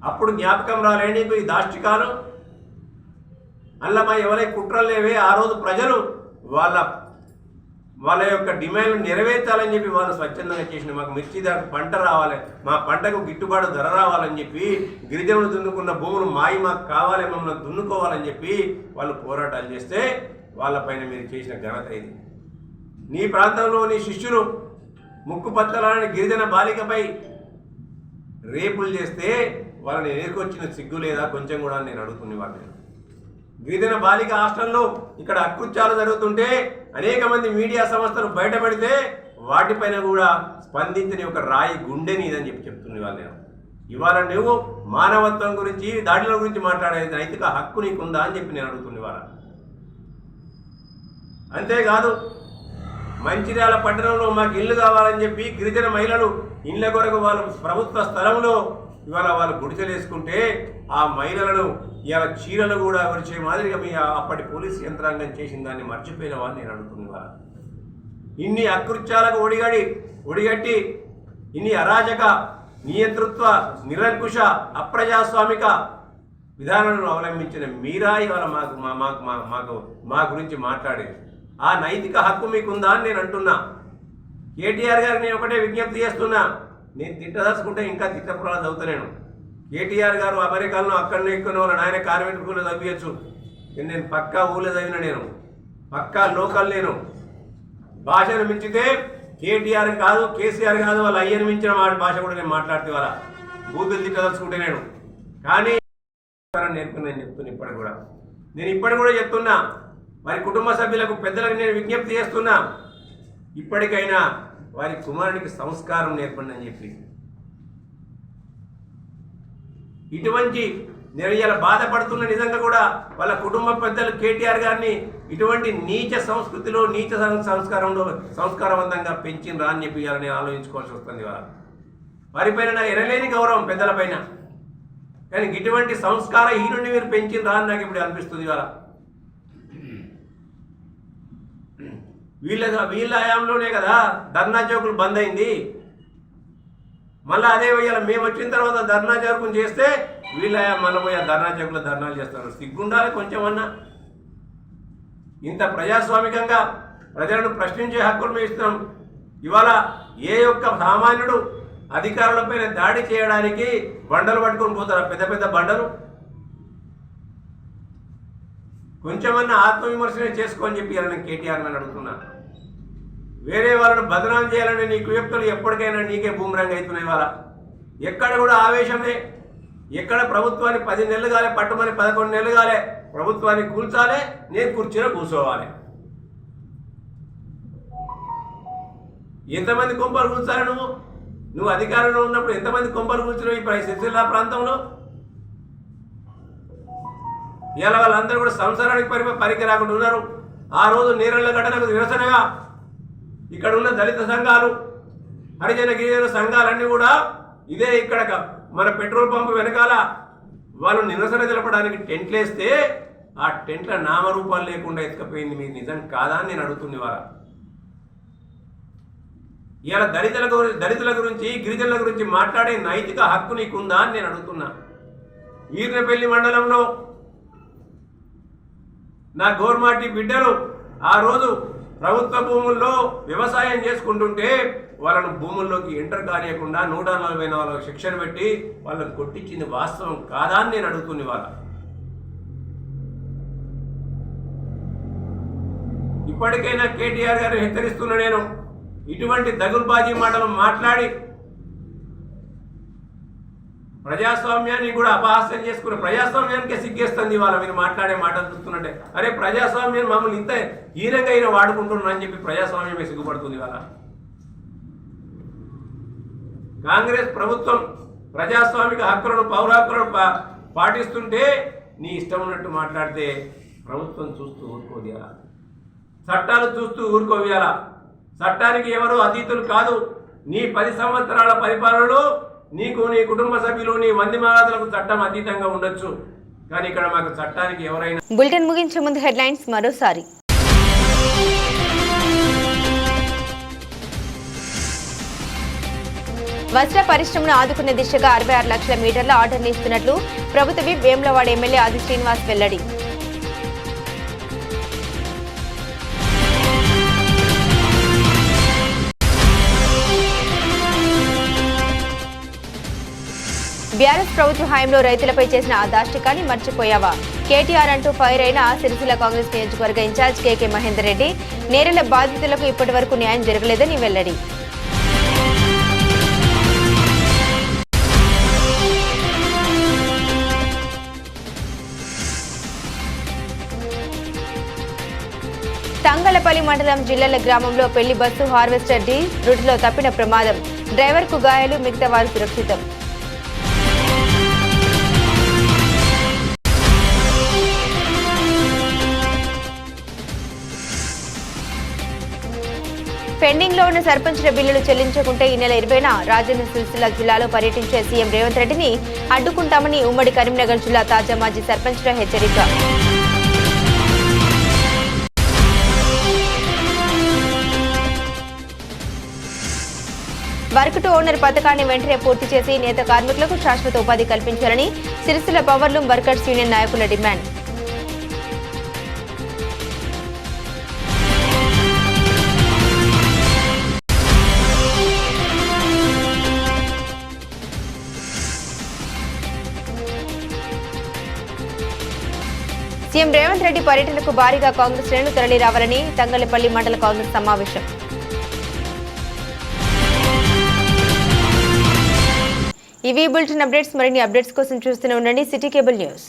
అప్పుడు జ్ఞాపకం రాలే నీకు ఈ దాష్టికాలు? అల్లమా ఎవరై కుట్రలు లేవే? ఆ రోజు ప్రజలు వాళ్ళ యొక్క డిమాండ్లు నెరవేర్చాలని చెప్పి వాళ్ళు స్వచ్ఛందంగా చేసిన మాకు మిర్చి పంట రావాలి, మా పంటకు గిట్టుబాటు ధర రావాలని చెప్పి, గిరిజనులు దున్నుకున్న భూములు మాకు కావాలి, మమ్మల్ని దున్నుకోవాలని చెప్పి వాళ్ళు పోరాటాలు చేస్తే వాళ్ళపైన మీరు చేసిన ఘనత ఇది. నీ ప్రాంతంలో నీ శిష్యులు ముక్కుపచ్చలాలని గిరిజన బాలికపై రేపులు చేస్తే వాళ్ళని ఎదుర్కొచ్చిన సిగ్గు లేదా కొంచెం కూడా నేను అడుగుతున్న వాళ్ళని. గిరిజన బాలిక హాస్టల్లో ఇక్కడ అకృత్యాలు జరుగుతుంటే అనేక మంది మీడియా సంస్థలు బయటపడితే వాటిపైన కూడా స్పందించని ఒక రాయి గుండెని ఇదని చెప్తున్న వాళ్ళు నేను. ఇవాళ నువ్వు మానవత్వం గురించి, దాడుల గురించి మాట్లాడే నైతిక హక్కు నీకుందా అని చెప్పి నేను అడుగుతున్న ఇవాళ. అంతేకాదు మంచిర్యాల పట్టణంలో మాకు ఇల్లు కావాలని చెప్పి గిరిజన మహిళలు ఇళ్ల కొరకు వాళ్ళు ప్రభుత్వ స్థలంలో ఇవాళ వాళ్ళు గుడిసెలేసుకుంటే ఆ మహిళలను ఇవాళ చీరలు కూడా విడిచే మాదిరిగా మీ అప్పటి పోలీసు యంత్రాంగం చేసిన దాన్ని మర్చిపోయిన వాళ్ళు నేను అడుగుతున్నా. ఇన్ని అకృత్యాలకు ఒడిగట్టి ఇన్ని అరాజక నియంతృత్వ నిరంకుశ అప్రజాస్వామిక విధానాలను అవలంబించిన మీరా ఇవాళ మా గురించి మాట్లాడేది. ఆ నైతిక హక్కు మీకుందా అని నేను అంటున్నా. కేటీఆర్ గారు నేను ఒకటే విజ్ఞప్తి చేస్తున్నా, నేను తిట్టదలుచుకుంటే ఇంకా తిట్టపురాలు చదువుతాను. కేటీఆర్ గారు అమెరికాలో అక్కడనే ఎక్కువ వాళ్ళ నాయన కార్మికులు చదివచ్చు, నేను పక్కా ఊళ్ళో చదివిన, నేను పక్కా లోకల్. నేను భాషను మించితే కేటీఆర్ కాదు, కేసీఆర్ కాదు, వాళ్ళ అయ్యను మించిన వాడి భాష కూడా నేను మాట్లాడితే వాళ్ళ బూతులు తిట్టదలుచుకుంటే నేను. కానీ నేర్పుని చెప్తున్నా ఇప్పటికి కూడా చెప్తున్నా. వారి కుటుంబ సభ్యులకు, పెద్దలకు నేను విజ్ఞప్తి చేస్తున్నా, ఇప్పటికైనా వారి కుమారునికి సంస్కారం నేర్పండి అని చెప్పి. ఇటువంటి నేను బాధపడుతున్న నిజంగా కూడా వాళ్ళ కుటుంబ పెద్దలు కేటీఆర్ గారిని ఇటువంటి నీచ సంస్కృతిలో, నీచ సంస్కారవంతంగా పెంచినరా అని చెప్పి ఇవాళ నేను ఆలోచించుకోవాల్సి వస్తుంది. ఇవాళ వారిపైన నా ఎనలేని గౌరవం పెద్దలపైన, కానీ ఇటువంటి సంస్కారహీనుడిని మీరు పెంచినరా అని నాకు ఇప్పుడు అనిపిస్తుంది. ఇవాళ వీళ్ళ హయాంలోనే కదా ధర్నా చౌకులు బంద్ అయింది. మళ్ళీ అదే ఇవాళ మేము వచ్చిన తర్వాత ధర్నా చౌకులు చేస్తే వీళ్ళ మన పోయి ధర్నా చౌకులు ధర్నాలు చేస్తారు. సిగ్గుండాలి కొంచెమన్నా. ఇంత ప్రజాస్వామికంగా ప్రజలను ప్రశ్నించే హక్కులు మేము ఇస్తున్నాం. ఇవాళ ఏ ఒక్క సామాన్యుడు అధికారులపైన దాడి చేయడానికి బండలు పట్టుకొని పోతారా? పెద్ద పెద్ద బండలు. కొంచెమన్నా ఆత్మవిమర్శనే చేసుకోని చెప్పి నేను కేటీఆర్ అని అడుగుతున్నా. వేరే వాళ్ళను బదనాం చేయాలని నీ కుయుక్తులు ఎప్పటికైనా నీకే బూమరంగ్ అవుతున్నాయి. వాళ్ళ ఎక్కడ కూడా ఆవేశమే. ఎక్కడ ప్రభుత్వాన్ని 10 నెలలు కాలే, పట్టుమని 11 నెలలు కాలే, ప్రభుత్వాన్ని కూల్చాలి, నేను కుర్చీలో కూర్చోవాలి. ఎంతమంది కొంపలు కూర్చాలి? నువ్వు అధికారంలో ఉన్నప్పుడు ఎంతమంది కొంపలు కూర్చున్నావు ఈ సిరిసిల్ల ప్రాంతంలో? ఇవాళ వాళ్ళందరూ కూడా సంసారానికి పనికి రాకుండా ఉన్నారు. ఆ రోజు నేరళ్ల ఘటనకు నిరసనగా ఇక్కడ ఉన్న దళిత సంఘాలు, హరిజన గిరిజన సంఘాలన్నీ కూడా ఇదే ఇక్కడ మన పెట్రోల్ పంపు వెనకాల వాళ్ళు నిరసన తెలపడానికి టెంట్లు వేస్తే ఆ టెంట్ల నామరూపాలు లేకుండా ఎత్తుకపోయింది. మీరు నిజం కాదా అని నేను అడుగుతుంది. ఇవాళ దళితుల గురించి, గిరిజనుల గురించి మాట్లాడే నైతిక హక్కు నీకుందా అని నేను అడుగుతున్నా. వీర్నపల్లి మండలంలో నా గోర్మాటి బిడ్డలు ఆ రోజు ప్రభుత్వ భూముల్లో వ్యవసాయం చేసుకుంటుంటే వాళ్ళను భూముల్లోకి ఎంటర్ కానియకుండా 144 శిక్షణ పెట్టి వాళ్ళని కొట్టించింది వాస్తవం కాదా అని నేను అడుగుతుంది వాళ్ళ. ఇప్పటికైనా కేటీఆర్ గారు హెచ్చరిస్తున్నా, నేను ఇటువంటి దగుల్బాజీ మాటలు మాట్లాడి ప్రజాస్వామ్యాన్ని కూడా అపహాస్యం చేసుకుని ప్రజాస్వామ్యానికే సిగ్గేస్తుంది వాళ్ళ మీరు మాట్లాడే మాటలు చూస్తున్నట్టే. అరే ప్రజాస్వామ్యం మమ్మల్ని ఇంత హీనంగా అయినా వాడుకుంటున్నా అని చెప్పి ప్రజాస్వామ్యమే సిగ్గుపడుతుంది వాళ్ళ. కాంగ్రెస్ ప్రభుత్వం ప్రజాస్వామిక హక్కులను పౌర హక్కులను పాటిస్తుంటే నీ ఇష్టం ఉన్నట్టు మాట్లాడితే ప్రభుత్వం చూస్తూ ఊరుకోదియాల, చట్టాలు చూస్తూ ఊరుకోవేయాల. చట్టానికి ఎవరు అతీతులు కాదు. నీ 10 సంవత్సరాల పరిపాలనలో నీకు నీ కుటుంబ సభ్యులు నీ మంది మహారాజులకు చట్టం అతీతంగా ఉండొచ్చు, కానీ ఇక్కడ మాకు చట్టానికి ఎవరైనా. బులెటిన్ ముగించే ముందు హెడ్లైన్స్ మరోసారి. వస్త్ర పరిశ్రమను ఆదుకునే దిశగా 66 లక్షల మీటర్ల ఆర్డర్లు ఇస్తున్నట్లు ప్రభుత్వ విప్ వేములవాడ ఎమ్మెల్యే ఆది శ్రీనివాస్ వెల్లడి. బీఆర్ఎస్ ప్రభుత్వ హయాంలో రైతులపై చేసిన ఆ దాష్టికాన్ని మర్చిపోయావా? కేటీఆర్ అంటూ ఫైర్ అయిన సిరిసిల్ల కాంగ్రెస్ నియోజకవర్గ ఇన్ఛార్జ్ కేకే మహేందర్ రెడ్డి. నేరెల బాధితులకు ఇప్పటి వరకు న్యాయం జరగలేదని వెల్లడి. తంగలపల్లి మండలం జిల్లాల గ్రామంలో పెళ్లి బస్సు హార్వెస్టర్ డి రూట్లో తప్పిన ప్రమాదం. డ్రైవర్కు గాయాలు, మిగతా వారు సురక్షితం. పెండింగ్ లో ఉన్న సర్పంచుల బిల్లులు చెల్లించకుంటే ఈ నెల 20న రాజన్న సిరిసిల్ల జిల్లాలో పర్యటించే సీఎం రేవంత్ రెడ్డిని అడ్డుకుంటామని ఉమ్మడి కరీంనగర్ జిల్లా తాజా మాజీ సర్పంచుల హెచ్చరిక. వర్క్ టు ఓనర్ పథకాన్ని వెంటనే పూర్తి చేసి నేత కార్మికులకు శాశ్వత ఉపాధి కల్పించాలని సిరిసిల్ల పవర్లూమ్ వర్కర్స్ యూనియన్ నాయకుల డిమాండ్. సీఎం రేవంత్ రెడ్డి పర్యటనకు భారీగా కాంగ్రెస్ శ్రేణులు తరలి రావాలని తంగలపల్లి మండల కాంగ్రెస్ సమావేశం. ఇవి బులెటిన్ అప్డేట్స్. మరిన్ని అప్డేట్స్ కోసం చూస్తూనే ఉండండి సిటీ కేబుల్ న్యూస్.